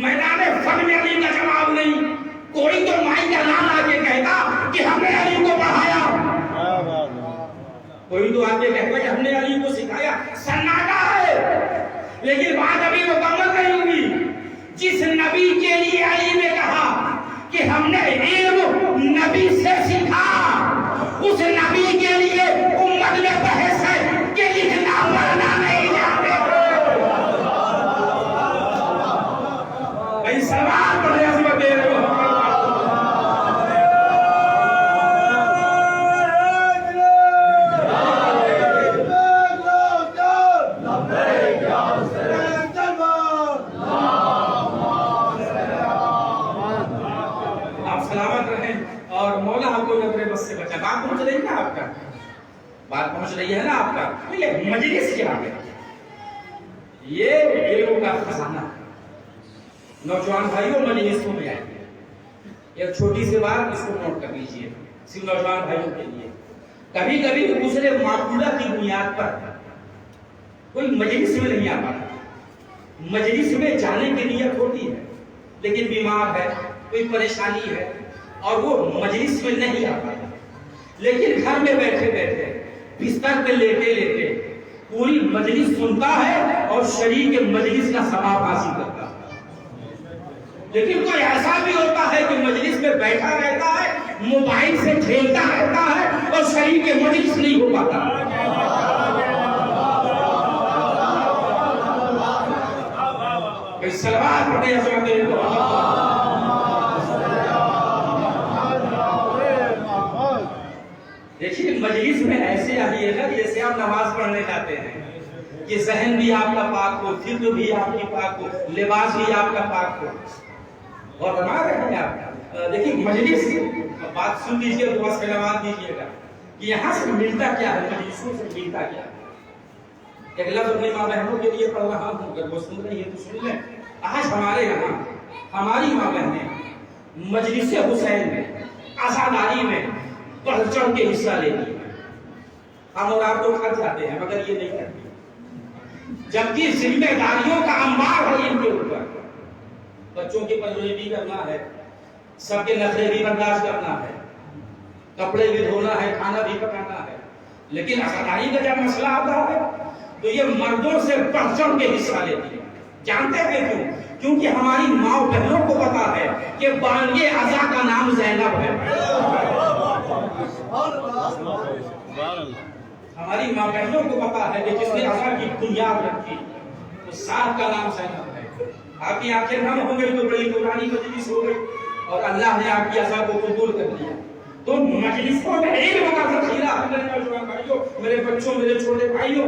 Speaker 2: میدان فن میں علی کا جواب نہیں. کوئی تو مائی کا نام آ کے کہتا کہ ہم نے علی کو پڑھایا, کوئی تو آ کے کہتا کہ ہم نے علی کو سکھایا. سناٹا ہے, لیکن بات ابھی مکمل نہیں ہوئی. جس نبی کے لیے علی نے کہا کہ ہم نے علم نبی سے سیکھا, اس نبی کے لیے امت میں بحث ہے کہ لکھنا پڑھنا نہیں جانتے. بھائی سوال پڑھے عظمت دے رہے ہو. بات پہنچ رہی ہے نا آپ کا, بات پہنچ رہی ہے نا آپ کا. یہ مجلس کیا ہے, یہ علم کا خزانہ. نوجوان بھائیوں مجلسوں میں آئیں, ایک چھوٹی سی بات اس کو نوٹ کر لیجئے صرف نوجوان بھائیوں کے لیے. کبھی کبھی دوسرے معقولہ کی بنیاد پر کوئی مجلس میں نہیں آ پاتا. مجلس میں جانے کی نیت ہوتی ہے لیکن بیمار ہے, کوئی پریشانی ہے اور وہ مجلس میں نہیں آ پاتا. لیکن گھر میں بیٹھے بیٹھے بستر پہ لیٹے لیٹے پوری مجلس سنتا ہے اور شریک مجلس کا ثواب حاصل کرتا ہے. لیکن کوئی ایسا بھی ہوتا ہے کہ مجلس میں بیٹھا رہتا ہے, موبائل سے کھیلتا رہتا ہے اور شریک مجلس نہیں ہو پاتا. سلوات پڑھے عظمت دیکھیے مجلس میں ایسے آئیے گا جیسے آپ نماز پڑھنے جاتے ہیں کہ ذہن بھی آپ کا پاک ہو, فکر بھی آپ کی پاک ہو, لباس بھی آپ کا پاک ہو. اور فرما رہے ہیں آپ دیکھیے مجلس کی بات سن لیجیے, دعا سلامات دیجیے گا کہ یہاں سے ملتا کیا ہے, مجلسوں سے ملتا کیا ہے. ایک لفظ اپنے ماں بہنوں کے لیے پڑھ رہا ہوں, اگر وہ سن رہی ہے تو سن لیں. آج ہمارے یہاں ہماری ماں بہنیں مجلس حسین میں عزاداری میں بڑھ چڑھ کے حصہ لیتی ہیں. ہم اور آپ تو کھا جاتے ہیں مگر یہ نہیں کرتی, جبکہ ذمہ داریوں کا انبار ہے ان کے اوپر. بچوں کی پرورش بھی کرنا ہے, سب کے نخرے بھی برداشت کرنا ہے, کپڑے بھی دھونا ہے, کھانا بھی پکانا ہے. لیکن عزاداری کا جب مسئلہ آتا ہے تو یہ مردوں سے بڑھ چڑھ کے حصہ لیتی ہے. جانتے ہیں کیوں؟ کیونکہ ہماری ماں بہنوں کو پتا ہے کہ بانگے عزا کا نام زینب ہے. ہماری ماں بہنوں کو پتا ہے کہ جس نے عزا کی بنیاد رکھی اس ساتھ کا نام زینب ہے. آپ کی آنکھیں نم ہو گئی تو بڑی نورانی مجلس ہو گئی اور اللہ نے آپ کی عزا کو قبول کر لیا. تو مجلسوں میں علم کا ذخیرہ, میرے بچوں, میرے چھوٹے بھائیوں,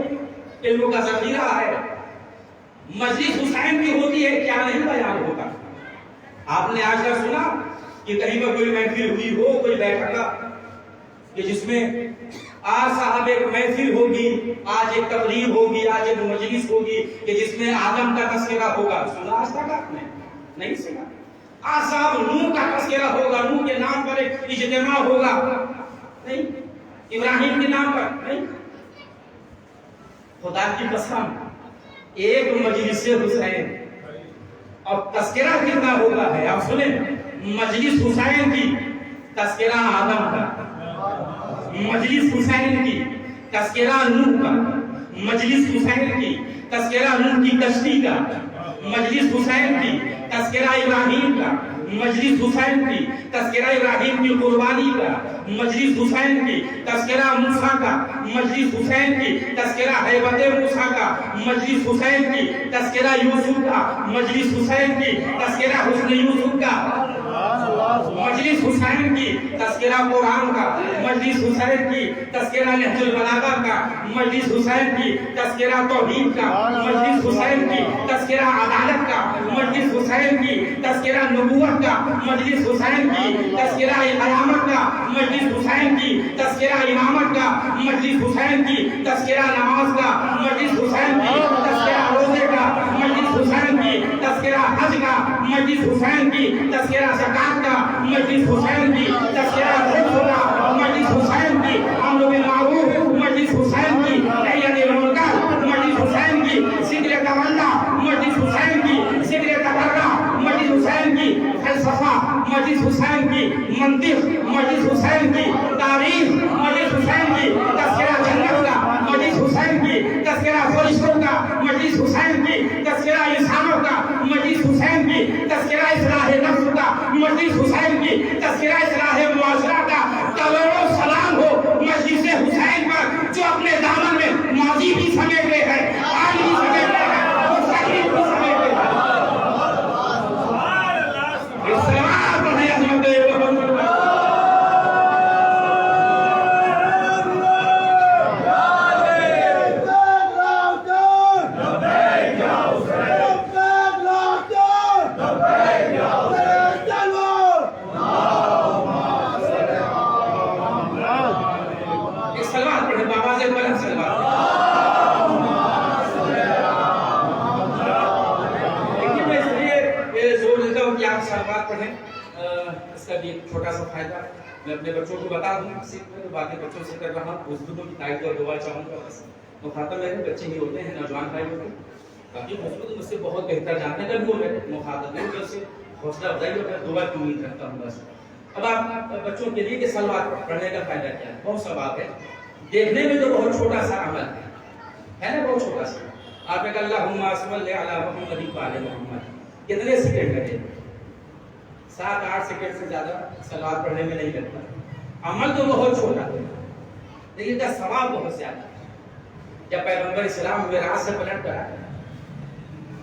Speaker 2: علم کا ذخیرہ ہے. مجلس حسین کی ہوتی ہے, کیا نہیں بیان ہوتا. آپ نے آج کا سنا کہ کہیں پر کوئی محفل ہوئی ہو, کوئی بیٹھا کہ جس میں آج صاحب ایک محفل ہوگی, آج ایک تقریر ہوگی, آج ایک مجلس ہوگی کہ جس میں آدم کا تذکرہ ہوگا. سنا آج تک آپ نے نہیں سنا. آج صاحب نوح کا تذکرہ ہوگا, نوح کے نام پر ایک اجتماع ہوگا, نہیں. ابراہیم کے نام پر نہیں. خدا کی قسم ایک مجلس حسین اور تذکرہ کتنا ہوگا ہے آپ سنیں. مجلس حسین کی تذکرہ آدم کا, مجلس حسین کی تذکرہ نوح کا, مجلس حسین کی تذکرہ نوح کی کشتی کا, مجلس حسین کی تذکرہ ابراہیم کا، مجلس حسین کی تذکرہ ابراہیم کی قربانی کا، مجلس حسین کی تذکرہ موسیٰ کا، مجلس حسین کی تذکرہ ہیبت موسیٰ کا، مجلس حسین کی تذکرہ یوسف کا، مجلس حسین کی تذکرہ حسن یوسف کا، مجلس حسین کی تذکرہ قرآن کا، مجلس حسین کی تذکرہ نہج البلاغہ کا، مجلس حسین کی تذکرہ توحید کا، مجلس حسین کی تذکرہ عدالت کا، مجلس حسین کی تذکرہ نبوت کا، مجلس حسین کی تذکرہ قیامت کا، مجلس حسین کی تذکرہ امامت کا، مجلس حسین کی تذکرہ نماز کا، مجلس حسین کی تذکرہ روزے کا، مجلس حسین کی تذکرہ حج کا، مجلس حسین کی تذکرہ زکات کا، مجلس حسین کی تذکرہ خلق کا، مجلس حسین کی امر بالمعروف، مجلس حسین کی نہی عن المنکر، مجلس حسین کی ذکر تولہ، مجلس حسین کی ذکر تبرع، مجلس حسین کی فلسفہ، مجلس حسین کی منطق، مجلس حسین کی تاریخ، مجلس حسین کی تذکرہ جنت کا، مجلس حسین کی تذکرہ فرشتوں کا، مجلس حسین کی تذکرہ انسانوں کا، مجلس حسین کی تذکرہ اصلاح نفس کا، مجلس حسین کی تذکرہ اصلاح معاشرہ کا، کروڑوں سلام ہو مجلس حسین پر جو اپنے دامن میں ماضی بھی سمیٹے ہیں، حال بھی سمیٹے ہیں، مستقبل بھی سمیٹے ہیں۔ السلام پڑھیں عظمت چھوٹا سا فائدہ میں اپنے بچوں کو بتا دوں، باقی بچوں سے کر رہا ہوں، بزرگوں کی تائید اور دعا چاہوں گا۔ بس مخاطب میرے بچے ہی ہوتے ہیں، نوجوان بھائی ہوتے ہیں، باقی بزرگ مجھ سے بہت بہتر جانتے ہیں، وہ میرے مخاطب ہیں، ان سے حوصلہ افزائی اور دعا کی امید رکھتا ہوں۔ بس اب آپ بچوں کے لیے کہ سلوات پڑھنے کا فائدہ کیا ہے؟ بہت ثواب ہے، دیکھنے میں تو بہت چھوٹا سا عمل ہے نا، بہت چھوٹا سا۔ آپ نے کہا اللہم صلی علی محمد و علی محمد، کتنے سیکنڈ لگے؟ 7-8 سیکنڈ سے زیادہ سلوات پڑھنے میں نہیں لگتا۔ عمل تو بہت چھوٹا ہے لیکن کا ثواب بہت زیادہ ہے۔ جب پیغمبر اسلام معراج سے پلٹ کر آئے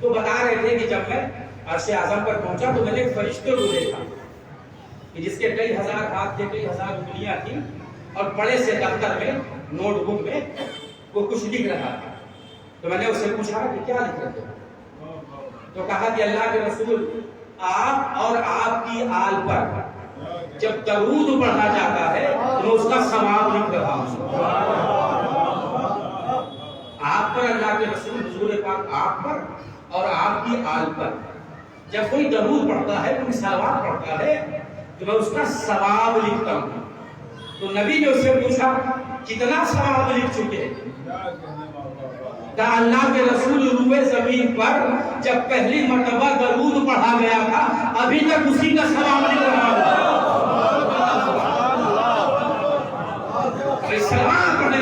Speaker 2: تو بتا رہے تھے کہ جب میں عرش اعظم پر پہنچا تو میں نے ایک فرشتے کو دیکھا کہ جس کے کئی ہزار ہاتھ تھے، کئی ہزار انگلیاں تھیں، اور بڑے سے دفتر میں نوٹ بک میں وہ کچھ لکھ رہا تھا۔ تو میں نے اس سے پوچھا کہ کیا لکھ رہے ہو؟ تو کہا کہ اللہ کے رسول، آپ اور آپ کی آل پر جب درود پڑھا جاتا ہے تو اس کا ثواب لکھ رہا ہوں۔ آپ پر اللہ کے رسول حضور پاک آپ پر اور آپ کی آل پر جب کوئی درود پڑھتا ہے، کوئی صلوات پڑھتا ہے تو میں اس کا ثواب لکھتا ہوں۔ تو نبی نے اس سے پوچھا کتنا ثواب لکھ چکے؟ کہ اللہ کے رسول روئے زمین پر جب پہلی مرتبہ درود پڑھا گیا تھا ابھی تک اسی کا ثواب لکھ رہا ہوں۔ سلام پڑھنے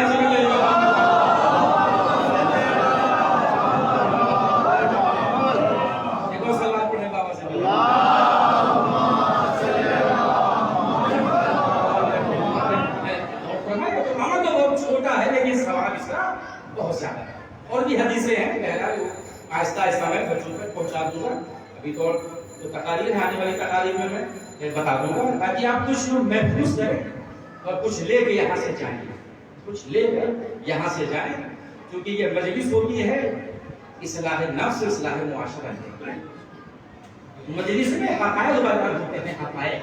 Speaker 2: بہت زیادہ ہے، اور بھی حدیثیں ہیں، آہستہ آہستہ میں بچوں تک پہنچا دوں گا۔ ابھی تو تقاریر ہے، آنے والی تقاریر میں میں بتا دوں گا تاکہ آپ کچھ محفوظ کریں اور کچھ لے کے یہاں سے جائیں، کچھ لے کر یہاں سے جائیں، کیونکہ یہ مجلس ہوتی ہے اصلاح نفس، اصلاح معاشرہ ہے۔ مجلس میں حقائق بیان ہوتے ہیں، حقائق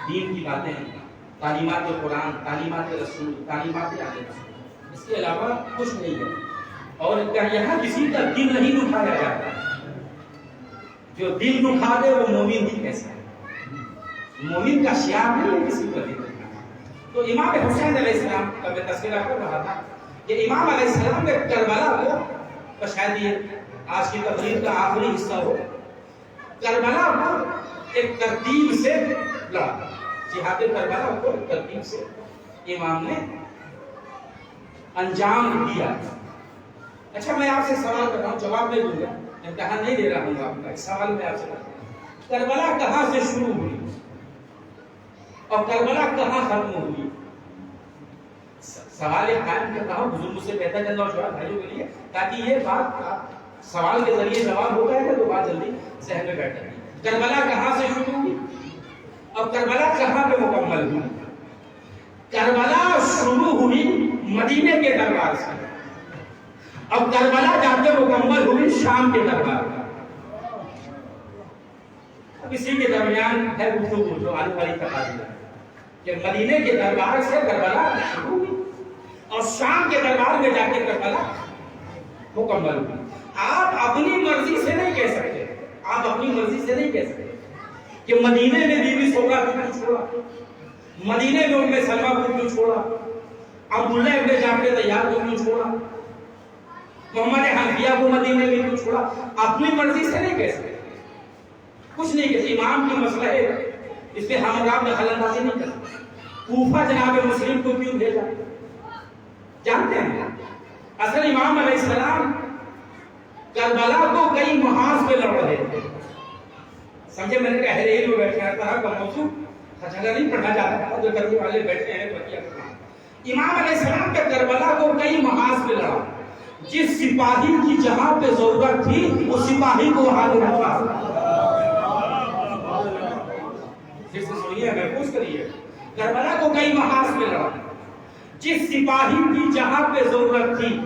Speaker 2: دین کی باتیں، تعلیمات قرآن، تعلیمات رسول، تعلیمات رسول، اس کے علاوہ کچھ نہیں ہے۔ اور یہاں کسی کا دل نہیں دکھایا جاتا، جو دل دکھا دے وہ مومن ہی کیسا ہے؟ مومن کا شعار نہیں ہے کسی کا دل دکھانا۔ تو امام حسین علیہ السلام کا میں تذکرہ کر رہا تھا کہ امام علیہ السلام نے کربلا کو، شاید یہ آج کی تقریر کا آخری حصہ ہو، کربلا کو ایک ترتیب سے لڑا، جہاد کربلا کو ایک ترتیب سے امام نے انجام دیا۔ اچھا میں آپ سے سوال کر رہا ہوں، جواب دے دوں گا، امتحان نہیں دے رہا ہوں آپ کا، ایک سوال میں آپ سے کرتا ہوں، کربلا کہاں سے شروع ہوئی اور کربلا کہاں ختم ہوئی؟ سوال قائم کرتا ہوں حضور مجھ سے بہتر جن نوجوان بھائیوں کے لیے، تاکہ یہ بات سوال کے ذریعے جواب ہو جائے گا تو بات جلدی ذہن میں بیٹھ جائے گی۔ کربلا کہاں سے شروع ہوئی اور کربلا کہاں پہ مکمل ہوئی؟ کربلا شروع ہوئی مدینے کے دربار سے، اب کربلا جا کے مکمل ہوئی شام کے دربار میں۔ اب اسی کے درمیان ہے گفتگو جو آنے والی تقاضی ہے کہ مدینے کے دربار سے کربلا شروع ہوئی اور شام کے دربار میں جا کے کربلا مکمل ہوئی۔ آپ اپنی مرضی سے نہیں کہہ سکتے، آپ اپنی مرضی سے نہیں کہہ سکتے کہ مدینے میں بی بی سغرا کو کیوں چھوڑا، مدینے میں ام سلمہ کو کیوں چھوڑا، عبداللہ ابن جعفر طیار کو کیوں چھوڑا، محمد حنفیہ کو مدینے میں کیوں چھوڑا۔ اپنی مرضی سے نہیں کہہ سکتے، کچھ نہیں کہتے، امام کی مسئلہ ہے، اس پہ ہم آپ دخل اندازی نہیں کر سکتے۔ کوفہ جناب مسلم کو کیوں بھیجا جانتے ہیں؟ اصل امام علیہ السلام کربلا کو کئی محاذ پہ لڑ رہے تھے، سمجھے؟ میں نے کہا اہل علم بیٹھے ہیں، طرح کا موضوع خجالہ نہیں پڑھا جاتا ہے، جو کرنے والے بیٹھے ہیں تو کیا کرنا۔ امام علیہ السلام کے کربلا کو کئی محاذ پہ لڑا، جس سپاہی کی جہاں پہ ضرورت تھی اس سپاہی کو وہاں رکھا۔ پھر سے سنیے، محفوظ کریے، کربلا کو کئی محاذ پہ لڑا، جس سپاہی کی جہاں پہ ضرورت تھی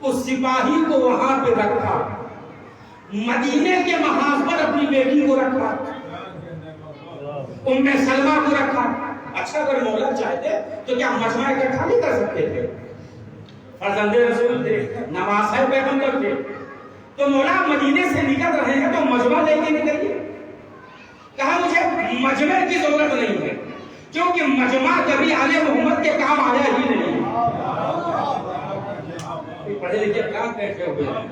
Speaker 2: اس سپاہی کو وہاں پہ رکھا، مدینے کے محاذ پر اپنی بیٹی کو رکھا، ام سلمہ کو رکھا۔ اچھا اگر مولا چاہتے تو کیا مجمع اکٹھا نہیں کر سکتے تھے؟ فرزند رسول تھے، نواسہ پیغمبر تھے، تو مولا مدینے سے نکل رہے ہیں تو مجمع لے کے نکلیے۔ کہا مجھے مجمع کی ضرورت نہیں ہے، کیونکہ مجمع کبھی آل محمد کے کام آیا ہی نہیں۔ پڑھے لکھے کام بیٹھے ہوئے ہیں،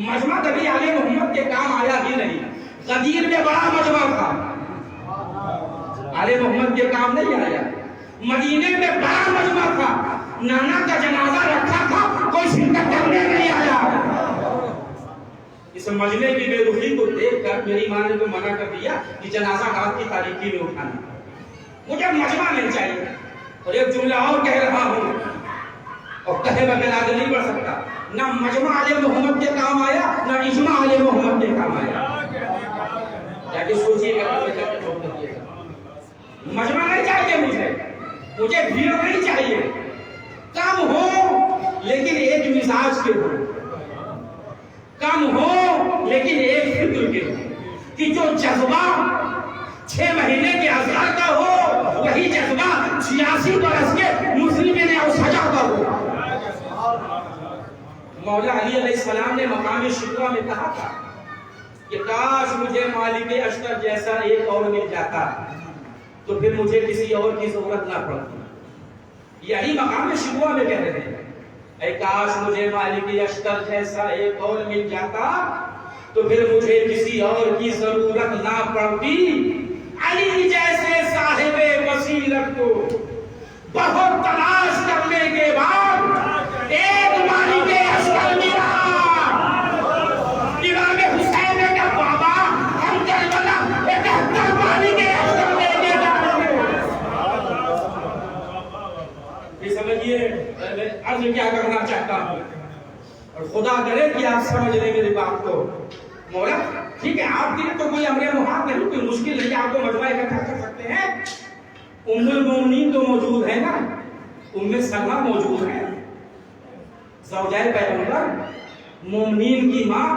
Speaker 2: مجمع کبھی آل محمد کے کام آیا ہی نہیں۔ غدیر میں بڑا مجمع تھا، آل محمد کے کام نہیں آیا۔ مدینے میں بڑا مجمع تھا، نانا کا جنازہ رکھا تھا، کوئی شرکت کرنے نہیں آیا۔ اس مجمع کی بے رخی کو دیکھ کر میری ماں نے تو منع کر دیا کہ جنازہ رات کی تاریکی میں اٹھانا، مجھے مجمع نہیں چاہیے۔ اور ایک جملہ اور کہہ رہا ہوں، اور کہے بغیر آگے نہیں بڑھ سکتا، نہ مجمع آل محمد کے کام آیا نہ اجماع آل محمد کے کام آیا۔ جا کے سوچیے گا، مجمع نہیں چاہیے، مجھے بھیڑ نہیں چاہیے، کم ہو لیکن ایک مزاج کے ہو، کم ہو لیکن ایک فکر کے ہو، کہ جو جذبہ 6 مہینے کے ازہر کا ہو وہی جذبہ 86 برس کے مسلمین اوسجا کا ہو۔ مولا علی علیہ السلام نے مقام شکوہ میں کہا تھا کہ کاش مجھے مالک اشتر جیسا ایک اور مل جاتا تو پھر مجھے کسی اور کی ضرورت نہ پڑتی۔ یہی مقام شکوہ میں کہہ رہے ہیں، اے کاش مجھے مالک اشتر جیسا ایک اور مل جاتا تو پھر مجھے کسی اور کی ضرورت نہ پڑتی۔ علی جیسے صاحب وسیلت کو بہت تلاش کرنے کے بعد ایک مالک اشتر ملا۔ امام حسین نے کہا بابا ہم کربلا 71 مالک اشتر لے کے جا رہے ہیں۔ یہ سمجھیے عرض کیا کرنا چاہتا ہوں، اور خدا کرے کہ آپ سمجھ لیں میری بات کو۔ مولا ٹھیک ہے، آپ کے لیے تو کوئی امر محال نہیں، کوئی مشکل نہیں، آپ کو مجمع اکٹھا کر سکتے ہیں۔ ام المومنین تو موجود ہے نا، ام سلمہ موجود ہے، زوجہ پیغمبر، مومنین کی ماں،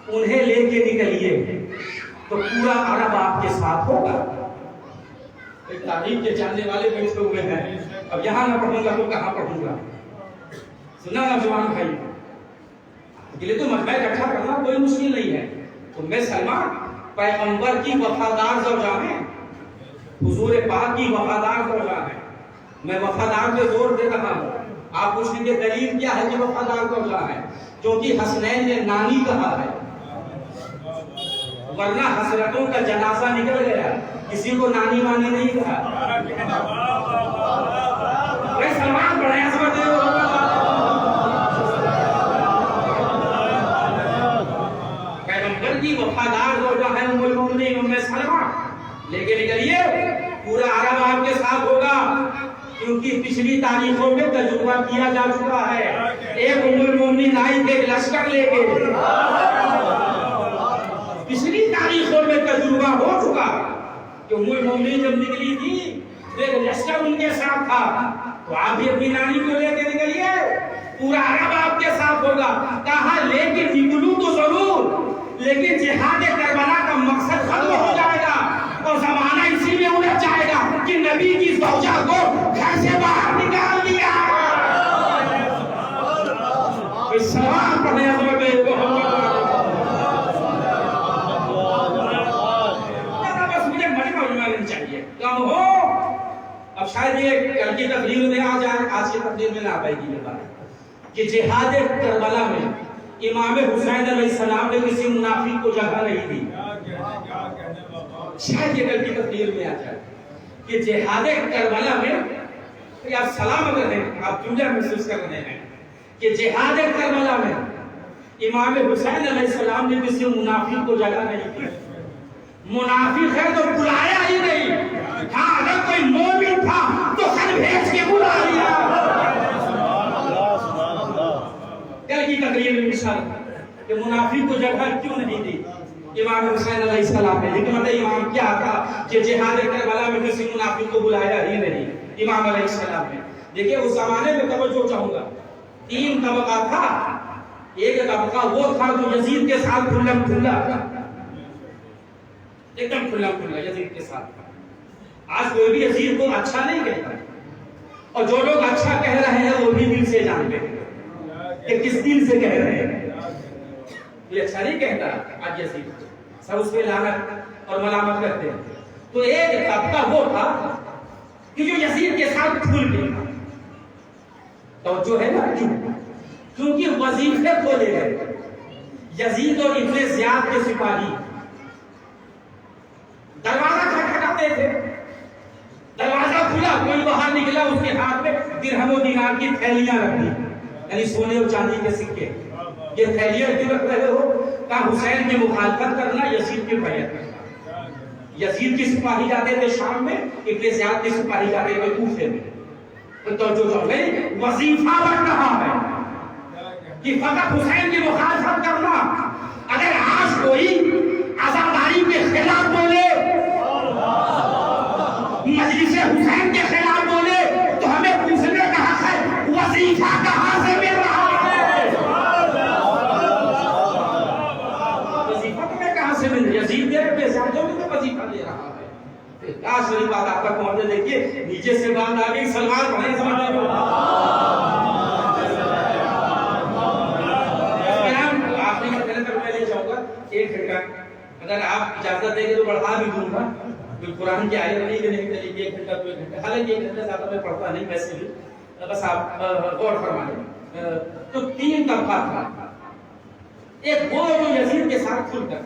Speaker 2: انہیں لے کے نکلیے تو پورا عرب آپ کے ساتھ ہوگا۔ ایک تاریخ کے جاننے والے بیٹھے ہوئے ہیں، اب یہاں نہ پڑھوں گا تو کہاں پڑھوں گا؟ سنا نوجوان بھائی، کے لیے تو مجمع اکٹھا کرنا کوئی مشکل نہیں ہے۔ ام سلمہ پیغمبر کی وفادار زوجہ ہے، حضور پاک کی وفادار زوجہ ہے۔ میں وفادار پہ زور دے رہا ہوں، آپ پوچھیں گے دلیل کیا ہے کہ وفادار زوجہ ہے؟ کیونکہ حسنین نے نانی کہا ہے، ورنہ حسرتوں کا جنازہ نکل گیا، کسی کو نانی وانی نہیں کہا۔ سلمان بڑے عظمت تاریخوں میں تجربہ کیا جا چکا ہے. ایک ام المومنین آئی تھے لشکر لے کے, پچھلی تاریخوں میں تجربہ ہو چکا کہ ام المومنین جب نکلی تھی تو ایک لشکر ان کے ساتھ تھا. تو آپ بھی اپنی نانی کو لے کے نکلیے, پورا عرب آپ کے ساتھ ہوگا. کہا لیکن نکلوں تو ضرور, لیکن جہاد کربلا کا مقصد ختم ہو جائے گا اور زمانہ اسی میں الجھ جائے گا کہ نبی کی زوجہ کو گھر سے باہر نکال دیا. سلام پڑھنے حضرت بس مجھے مجمع لینا چاہیے کم ہو. اب شاید یہ کل کی تقریر میں آ جائے, آج کی تقریر میں نہ آ پائے گی یہ بات کہ جہاد کربلا میں امام حسین علیہ السلام نے کسی منافق کو جگہ نہیں دی. شاید یہ کل کی تقریر میں آ جائے کہ جہاد کربلا میں آپ سلام اگر ہیں, آپ جملہ محسوس کر رہے ہیں کہ جہاد کربلا میں امام حسین علیہ السلام نے کسی منافق کو جگہ نہیں دی. منافق ہے تو بلایا ہی نہیں. ہاں اگر کوئی مومن تھا تو خط بھیج کے بلا لیا. کل کی تقریر میں مثال کہ منافق کو جگہ کیوں نہیں دی امام حسین علیہ السلام نے. حکمت امام کیا تھا کہ جہاد کربلا میں کسی منافق کو بلایا ہی نہیں امام علیہ السلام نے. دیکھیں اس زمانے میں توجہ چاہوں گا, 3 طبقہ تھا. ایک طبقہ وہ تھا جو یزید کے ساتھ کھلم کھلا تھا, ایک دم کھلا کھلا یزید کے ساتھ تھا. آج کوئی بھی یزید کو اچھا نہیں کہتا, اور جو لوگ اچھا کہہ رہے ہیں وہ بھی دل سے جانتے ہیں کہ کس دل سے کہہ رہے ہیں. یہ اچھا نہیں کہتا آج یزید, سب اس پہ لعنت اور ملامت کرتے ہیں. تو ایک طبقہ وہ تھا کہ جو یزید کے ساتھ کھل گیا. توجہ ہے نا, کیونکہ وظیفے کھولے گئے. یزید اور ابن زیاد کے سپاہی دروازہ کھٹکھٹاتے تھے, دروازہ کھلا, کوئی باہر نکلا, اس کے ہاتھ میں درہم و دینار کی تھیلیاں رکھی, یعنی سونے اور چاندی کے سکے. یہ تھیلیاں کیوں رکھ رہے ہو؟ کہا حسین کی مخالفت کرنا, یزید کی بیعت کرنا. یزید کی سپاہی جاتے تھے شام میں, ابن زیاد کی سپاہی جاتے تھے کوفے میں. تو جو وظیفہ بن رہا ہے کہ فقط حسین کی مخالفت کرنا. اگر آج کوئی عزاداری کے خلاف بولے, مجلس حسین کے خلاف بولے, تو ہمیں پوچھنے کا حق ہے وظیفہ کہاں سے مل رہا ہے؟ وظیفہ تمہیں کہاں سے مل رہا ہے؟ یزید دے رہے زیادوں میں تو وظیفہ دے رہا ہے. کاش میری بات آپ تک پہنچے. دیکھیے نیچے سے بات آ گئی, سلمان بھائی سمجھ رہے ہو. آخری مرحلے تک میں لے جاؤں گا 1 گھنٹہ, اگر آپ اجازت دیں گے تو بڑھا بھی دوں گا. قرآن کی آیت نہیں کہ نہیں چلے گی 1 گھنٹہ تو 1 گھنٹہ, حالانکہ 1 گھنٹہ زیادہ میں پڑھتا نہیں ویسے بھی, بس آپ غور فرمائیں. تو 3 طبقہ تھا. ایک وہ جو یزید کے ساتھ کھل کر,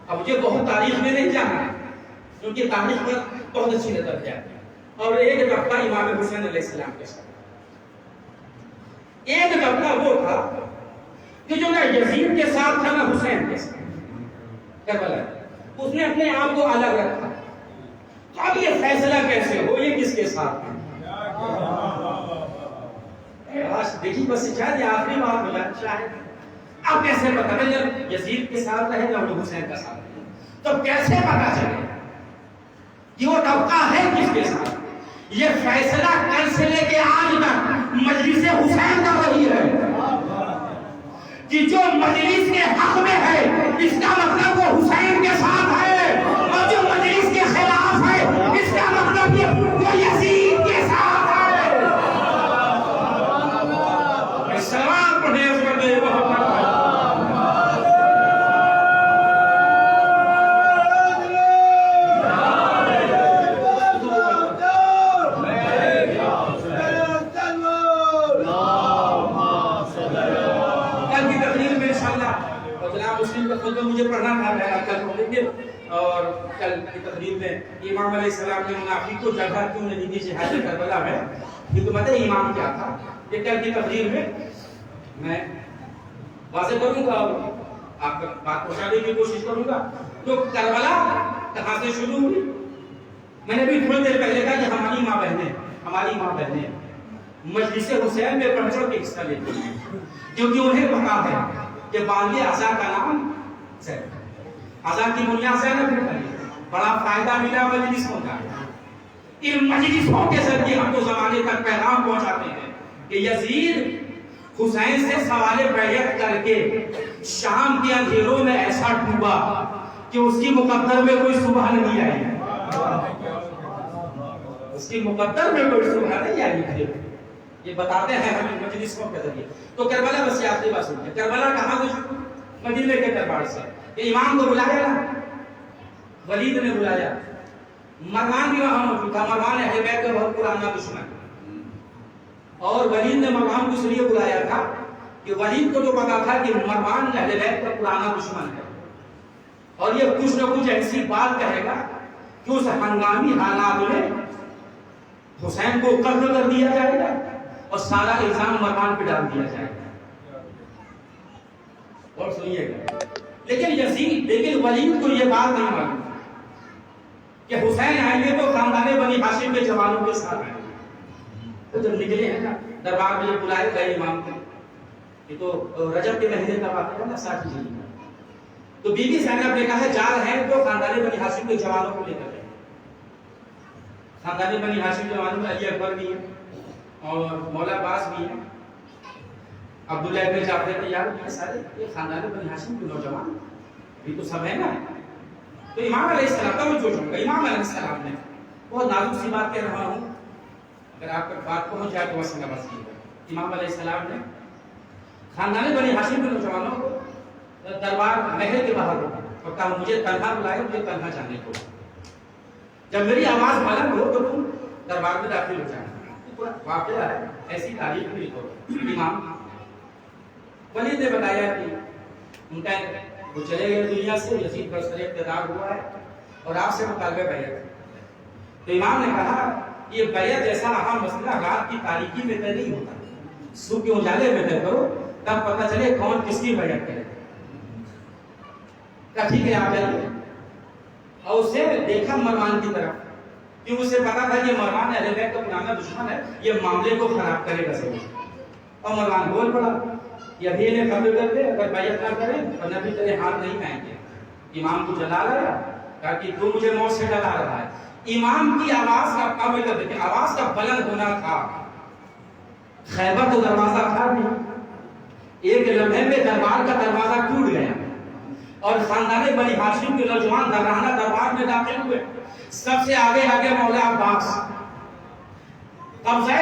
Speaker 2: اب مجھے بہت تاریخ میں نہیں جانا کیونکہ تاریخ پر بہت اچھی نظر جاتی ہے. اور ایک طبقہ امام حسین علیہ السلام کے ساتھ. ایک طبقہ وہ تھا کہ جو نہ یزید کے ساتھ تھا نہ حسین کے ساتھ. کربلا اس نے اپنے آپ کو الگ رکھا. تو اب یہ فیصلہ کیسے ہو, یہ کس کے ساتھ ہے؟ دیکھیے بس شاید آخری بات ہو جائے شاید. اب کیسے پتا چلے جب یزید کے ساتھ رہے یا حسین کا ساتھ رہے, تو کیسے پتا چلے کہ وہ طبقہ ہے کس کے ساتھ؟ یہ فیصلہ کل سے لے کے آج تک مجلس حسین کا وہی ہے کہ جو مجلس کے حق میں ہے اس کا مطلب وہ حسین کے ساتھ ہے, اور جو مجلس کے خلاف ہے اس کا مطلب وہ یزید کے ساتھ ہے. سلام پڑھے مجھے پڑھنا تھا, میں کل پڑھیں گے. اور کل کی تقریر میں امام علیہ السلام نے منافق کو جگہ کیوں نہیں دی جہاد کربلا میں, حکمت امام کیا تھا, یہ کل کی تقریر میں میں واضح کروں گا اور آپ تک بات پہنچانے کی کوشش کروں گا. تو کربلا کہاں سے شروع ہوئی؟ میں نے بھی تھوڑی دیر پہلے کہا کہ ہماری ماں بہنیں ہماری ماں بہنیں مجلس حسین میں بڑھ چڑھ کے حصہ لیتی ہیں، کیونکہ انہیں پتا ہے کہ بانگے عزا کا نام زینب، عزا کی بنیاد زینب ہے، بڑا فائدہ ملا مجلسوں کا۔ ان مجلسوں کے ذریعے ہم تو زمانے تک پیغام پہنچاتے ہیں کہ یزید حسین سے سوال بیعت کر کے شام کے اندھیروں میں ایسا ڈوبا کہ اس کی مقدر میں کوئی صبح نہیں آئی، اس کی مقدر میں کوئی صبح نہیں آئی۔ یہ بتاتے ہیں ہمیں مجلسوں کے ذریعے۔ تو کربلا بس آپ کی بات سنیے، کربلا کہاں سے؟ مدینے کے دربار سے۔ امام کو بلایا نا، ولید نے بلایا، مروان بھی وہاں موجود تھا، مروان اہل بیت کا بہت پرانا دشمن، اور ولید نے مروان کو اس لیے بلایا تھا کہ ولید کو جو پتا تھا کہ مروان اہل بیت کا پرانا دشمن ہے، اور یہ کچھ نہ کچھ ایسی بات کہے گا کہ اس ہنگامی حالات میں حسین کو قتل کر دیا جائے گا اور سارا الزام مروان پہ ڈال دیا جائے گا۔ اور سنیے گا، لیکن ولید کو یہ بات نہیں معلوم کہ حسین آئیں گے تو خاندان بنی ہاشم کے جوانوں کے ساتھ آئیں گے۔ تو جب نکلے ہیں نا دربار میں بلائے گئے امام کو، یہ تو رجب کے مہینے کا واقعہ ہے نا، 60 ہجری کا۔ تو بی بی زینب نے کہا جا رہے ہیں تو خاندان بنی ہاشم کے جوانوں کو لے کر گئے۔ خاندان بنی ہاشم کے جوانوں میں علی اکبر بھی ہے اور مولا عباس بھی ہے، عبداللہ ابن جعفر تیار، یہ سارے یہ خاندان بنی ہاشم کے نوجوان بھی تو سب ہے نا۔ تو امام علیہ السلام کا جو امام علیہ السلام نے بہت نازک سی بات کہہ رہا ہوں، اگر آپ کو بات پہنچ جائے تو بس نماز کیجیے۔ امام علیہ السلام نے خاندان بنی ہاشم کے نوجوانوں کو دربار محل کے باہر روکا اور کہا مجھے تنہا بلائے، مجھے تنہا جانے کو، جب میری آواز بلند ہو تو تم دربار میں داخل ہو جانا۔ واقعہ ہے، ایسی تاریخ بھی تو امام ولید نے بتایا کہ ان کا وہ چلے گئے دنیا سے، یزید پر سر اقتدار ہوا ہے اور آپ سے مطالبہ بیعت۔ تو امام نے کہا یہ بیعت جیسا اہم مسئلہ رات کی تاریکی میں طے نہیں ہوتا، صبح کے اجالے میں طے کرو، تب پتہ چلے کون کس کی بیعت کرے۔ کہا ٹھیک ہے آپ جائیے، اور اسے دیکھا مروان کی طرف، کیونکہ اسے پتا تھا کہ مروان اہل بیت کا پرانا دشمن ہے، یہ معاملے کو خراب کرے گا ضرور۔ اور مروان بول پڑا کہ ابھی انہیں قبول کر دے، اگر بیعت نہ کریں تو نبی تیرے ہاتھ نہیں آئیں گے۔ امام کو جلا رہا کہا کہ تو مجھے موت سے ڈرا رہا ہے۔ امام کی آواز کا قابل دیکھیں، آواز کا بلند ہونا تھا، خیبر تو دروازہ تھا نہیں، ایک لمحے میں دربار کا دروازہ ٹوٹ گیا اور خاندان بنی ہاشم کے نوجوان درانہ دربار میں داخل ہوئے۔ سب سے آگے مولا عباس، قبضہ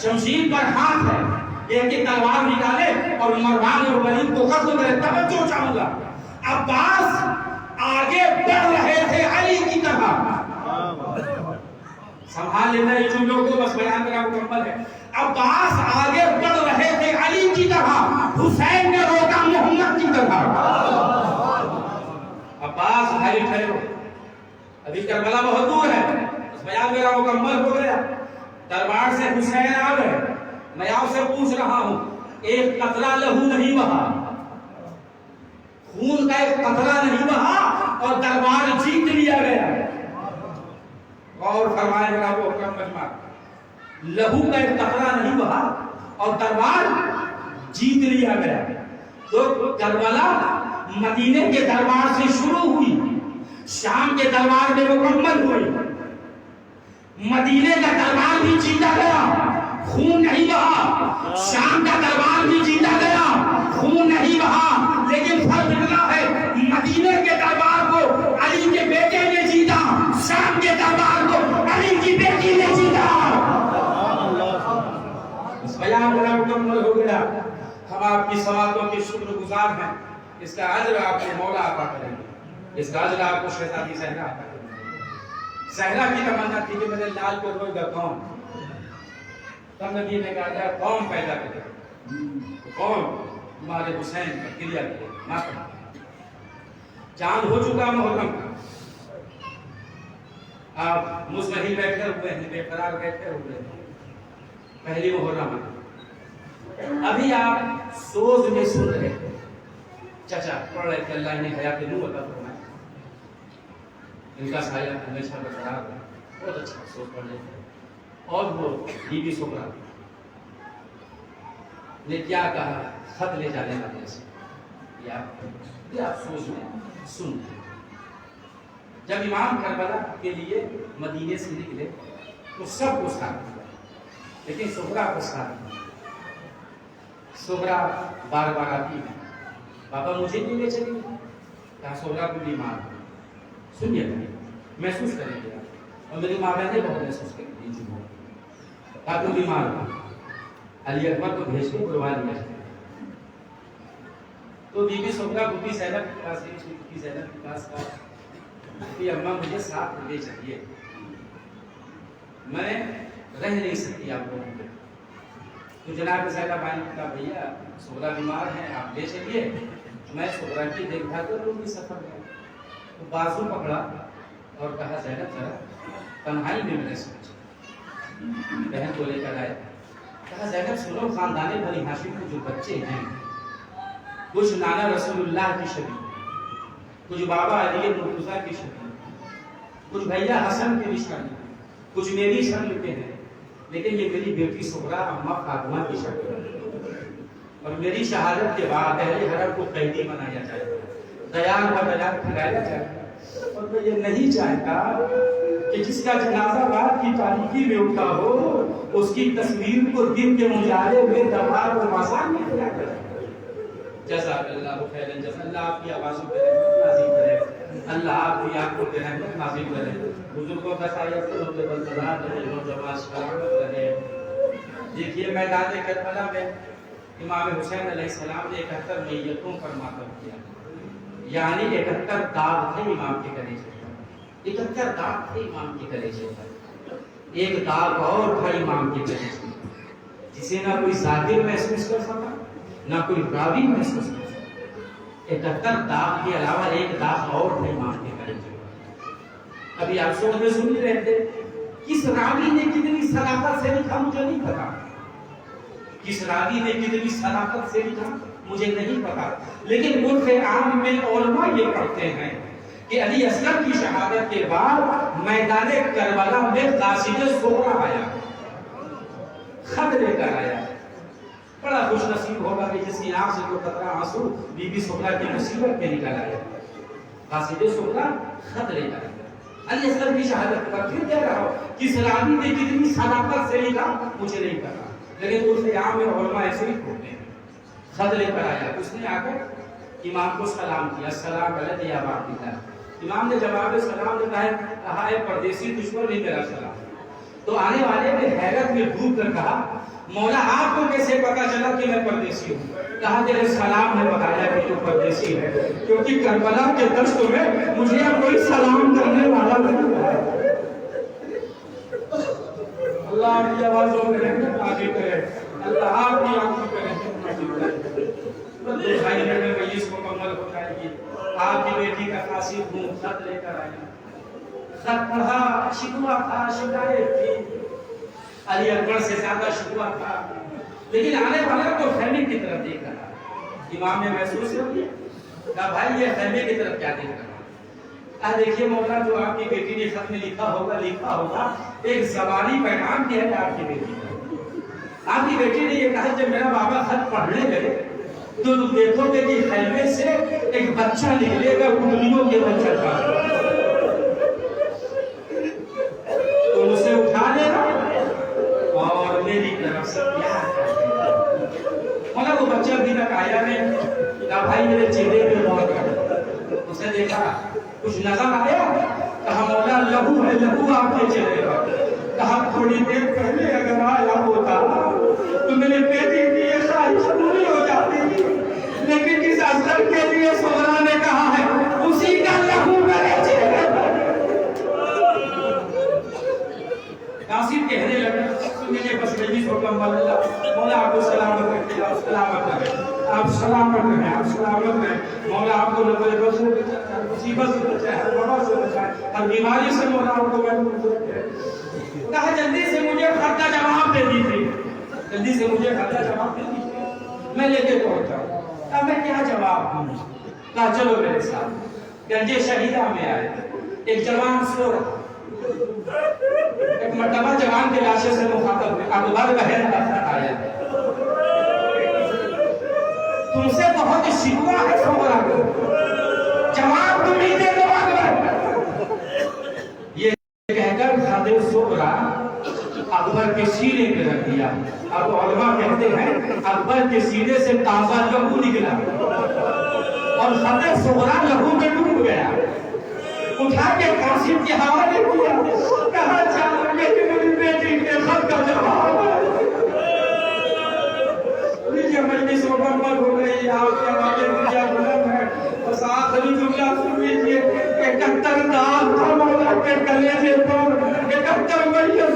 Speaker 2: شمشیر پر ہاتھ ہے، یہ کہ تلوار نکالے اور مروان اور ولید کو قتل کرے۔ توجہ چاہوں گا، عباس آگے بڑھ رہے تھے علی کی طرح، سنبھال لینا یہ چیزوں کو، بس بیان میرا مکمل ہے۔ عباس آگے بڑھ رہے تھے علی کی طرح، حسین نے روکا محمد کی طرح۔ عباس بھائی ٹھہرو، ابھی کربلا بہت دور ہے، بس بیان میرا مکمل ہو گیا۔ دربار سے حسین آ گئے، میں آپ سے پوچھ رہا ہوں، ایک قطرہ لہو نہیں بہا، خون کا ایک قطرہ نہیں بہا اور دربار جیت لیا گیا۔ اور فرمائے میرا وہ حکم مجمع، لہو کا ایک قطرہ نہیں بہا اور دربار جیت لیا گیا۔ تو کربلا مدینے کے دربار سے شروع ہوئی، شام کے دربار میں مکمل ہوئی، مدینے کا دربار بھی جیتا گیا، خون نہیں بہا، شام کا دربار بھی جیتا گیا، خون نہیں بہا، لیکن فرق اتنا ہے مدینے کے دربار کو علی کے بیٹے نے جیتا، شام کے دربار کو علی کی بیٹی نے جیتا۔ اس بیان بڑا مکمل ہو گیا، ہم آپ کی سواتوں کے شکر گزار ہیں، اس کا اجر آپ کے مولا عطا کریں گے، اس کا اجر آپ کو شہزادی زہرا عطا کریں گے۔ زہرا کی تمنا تھی کہ میرے لال کو روئے گا کون، تب نبی نے کہا کون پیدا کرے، کون ہمارے حسین کا کلیا کرے، ماتم چاند ہو چکا محرم کا، آپ مزمحل بیٹھے ہوئے ہیں، بے قرار بیٹھے ہوئے ہیں، پہلی محرم ہے، ابھی آپ سوز میں سن رہے ہیں، چچا پڑھ رہے تھے اللہ نے حیات نو عطا فرمائے، ان کا سایہ ہمیشہ برقرار ہے، بہت اچھا سوز پڑھ لیتے ہیں۔ اور وہ بی بی سغرا نے کیا کہا خط لے جانے والے سے، یہ آپ سوچ میں سن، جب امام کربلا کے لیے مدینے سے نکلے تو سب کو ساتھ دیا لیکن سغرا کو ساتھ دیا۔ سغرا بار بار آتی ہے، بابا مجھے کیوں لے چلیں؟ کہا سغرا کو بیمار ہو، سنیے محسوس کریں گے اور میری ماں بہنیں بہت محسوس کریں گی جو کہا تو بیمار ہو، علی اکبر کو بھیج کے بلوا لیا۔ تو be be Sughra be be زینب کے پاس گئی، بی بی زینب کے پاس کہا کہ اماں مجھے ساتھ لے چلیے، میں رہ نہیں سکتی آپ لوگوں پہ۔ تو جناب زینب آئی نے کہا بھیا سغرا بیمار ہے، آپ لے چلیے، میں سغرا کی دیکھ بھال کر لوں گی سفر میں۔ تو بازو پکڑا اور کہا زینب ذرا تنہائی میں میرے سوچ، بہن کو لے کر آئے، کہا زینب سنو، خاندان بنی ہاشم کے جو بچے ہیں کچھ نانا رسول اللہ کی شبیہ، کچھ بابا علی مرتضیٰ کی شبیہ، کچھ بھیا حسن کے نشانی، کچھ میری شکل کے ہیں، لیکن یہ میری بیٹی سغرا اماں فاطمہ کی شکل ہے، اور میری شہادت کے بعد اہل حرم کو قیدی بنایا جائے گا، دیار و دیار پھیلایا جائے گا، اور میں یہ نہیں چاہتا کہ جس کا جنازہ رات کی تاریکی میں اٹھا ہو اس کی تصویر کو دن کے مجالے میں دربار و مزار میں کیا کرے۔ جزاک اللہ خیرا جزا، اللہ آپ کی آوازوں پہ رحمت نازل کرے، اللہ آپ کی آنکھوں پہ رحمت نازل کرے، بزرگوں کا سایہ قلوب پہ برقرار رہے، نوجوان سلامت رہے۔ دیکھیے میدان کربلا میں امام حسین علیہ السلام نے 71 میتوں پر ماتم کیا، یعنی 71 داغ تھے امام کے کلیجے پر، 71 داغ تھے امام کے کلیجے پر، ایک داغ اور تھا امام کے کلیجے پر جسے نہ کوئی ذاکر محسوس کر سکا نہ کوئی راوی محسوس کر سکتا۔ 71 داغ کے علاوہ ایک داغ اور تھا امام کے کلیجے پر۔ ابھی آپ سوچ میں سن ہی رہے تھے کس راوی نے کتنی صداقت سے لکھا مجھے نہیں پتا، کس راوی نے کتنی صداقت سے لکھا مجھے نہیں پتا، لیکن عرف عام میں علماء یہ پڑھتے ہیں کہ علی اصغر کی شہادت کے بعد میدان کربلا میں قاصد سغرا آیا، خط لے کر آیا۔ بڑا خوش نصیب ہوگا کہ جس کی آنکھ سے کوئی قطرہ آنسو بی بی سغرا کی مصیبت میں نکل آیا، قاصد سغرا خط لے کر آیا۔ علی اصغر کی شہادت پر پھر کہہ رہا ہوں کس راوی نے کتنی صداقت سے لکھا مجھے نہیں پتا، لیکن عرف عام میں علماء ایسے ہی پڑھتے ہیں۔ خط لے کر آیا، اس نے آ کر امام کو سلام کیا، السلام علیکم یا ابا عبداللہ۔ امام نے جواب سلام دیتا ہے، کہا ہے پردیسی تجھ پر بھی میرا سلام۔ تو آنے والے نے حیرت میں ڈوب کر کہا مولا آپ کو کیسے پتا چلا کہ میں پردیسی ہوں؟ کہا تیرے سلام نے بتایا کہ تو پردیسی ہے، کیونکہ کربلا کے دشت میں مجھے اب کوئی سلام کرنے والا نہیں ہے۔ اللہ آپ کی آوازوں میں رحمت نازل کرے، اللہ آپ کی آنکھوں پہ رحمت نازل کرے۔ بھائی میں مجلس مکمل ہو جائے گی، آپ کی بیٹی کا قاصد ہوں، خط لے کر آیا، خط پڑھا، شکوہ تھا، شکایت تھی، علی اکبر سے زیادہ شکوہ تھا، لیکن آنے والا تو خیمے کی طرف دیکھ رہا۔ امام نے محسوس کر لیا، کہا بھائی یہ خیمے کی طرف کیا دیکھ رہا؟ دیکھیے مولا جو آپ کی بیٹی نے خط میں لکھا ہوگا ایک زبانی پیغام کیا ہے آپ کی بیٹی کا۔ آپ کی بیٹی نے یہ کہا جب میرا بابا خط پڑھنے لگے تو تم دیکھو گے کہ خیمے سے ایک بچہ نکلے گا، انگلیوں کے بچہ تھا، تم اسے اٹھا لینا اور میری طرف سے پیار کرنا۔ مولا وہ بچہ ابھی تک آیا نہیں، کہا بھائی میرے چہرے پہ غور کر۔ اسے دیکھا کچھ نظر آیا، کہا مولا لہو ہے، لہو آپ کے چہرے پر۔ کہا تھوڑی دیر پہلے اگر آیا ہوتا تو میرے بیٹی کی یہ خواہش پوری ہو جاتی، لیکن جس اصغر کے لیے سغرا نے کہا ہے اسی کا لہو میرے چہرے پر۔ قاصد کہنے لگا سنیے بس مجلس مکمل، اللہ مولا آپ کو سلامت رکھے، آپ سلامت رہے، آپ سلامت رہے، آپ سلامت رہے، مولا آپ کو نبے بس مصیبت سے بچائے، ہر وبا سے بچائے، ہر بیماری سے مولا آپ کو محفوظ رکھے۔ کہا جلدی سے مجھے خط کا جواب دے دیجیے، جلدی سے مجھے خط کا جواب دے دیجیے، میں لے کے پہنچا۔ کہا میں کیا جواب دوں؟ کہا چلو میرے ساتھ۔ گنج شہیدہ میں آئے، ایک جوان سو رہا، ایک مرتبہ جوان کے لاشے سے مخاطب ہوئے، اکبر بہن کا خط آیا، تم سے بہت شکوہ ہے صغرا کو، جواب تم ہی دے دو اکبر۔ یہ کہہ کر خادم صغرا اکبر کے سینے پہ رکھ دیا۔ اب علماء کہتے ہیں اکبر کے سینے سے تازہ لہو نکلا اور خادم صغرا لہو میں ڈوب گیا، اٹھا کے قاسم کے حوالے کیا، کہا چاہا میری بیٹی کے خط کا جواب ہے۔ یہ مجلس مکمل ہو گئی، آپ کے حوالے کیا بلند ہے، بس آخری جملہ سن لیجیے، 71 داغ تھا مولا کے کلیجے پر، 71 میت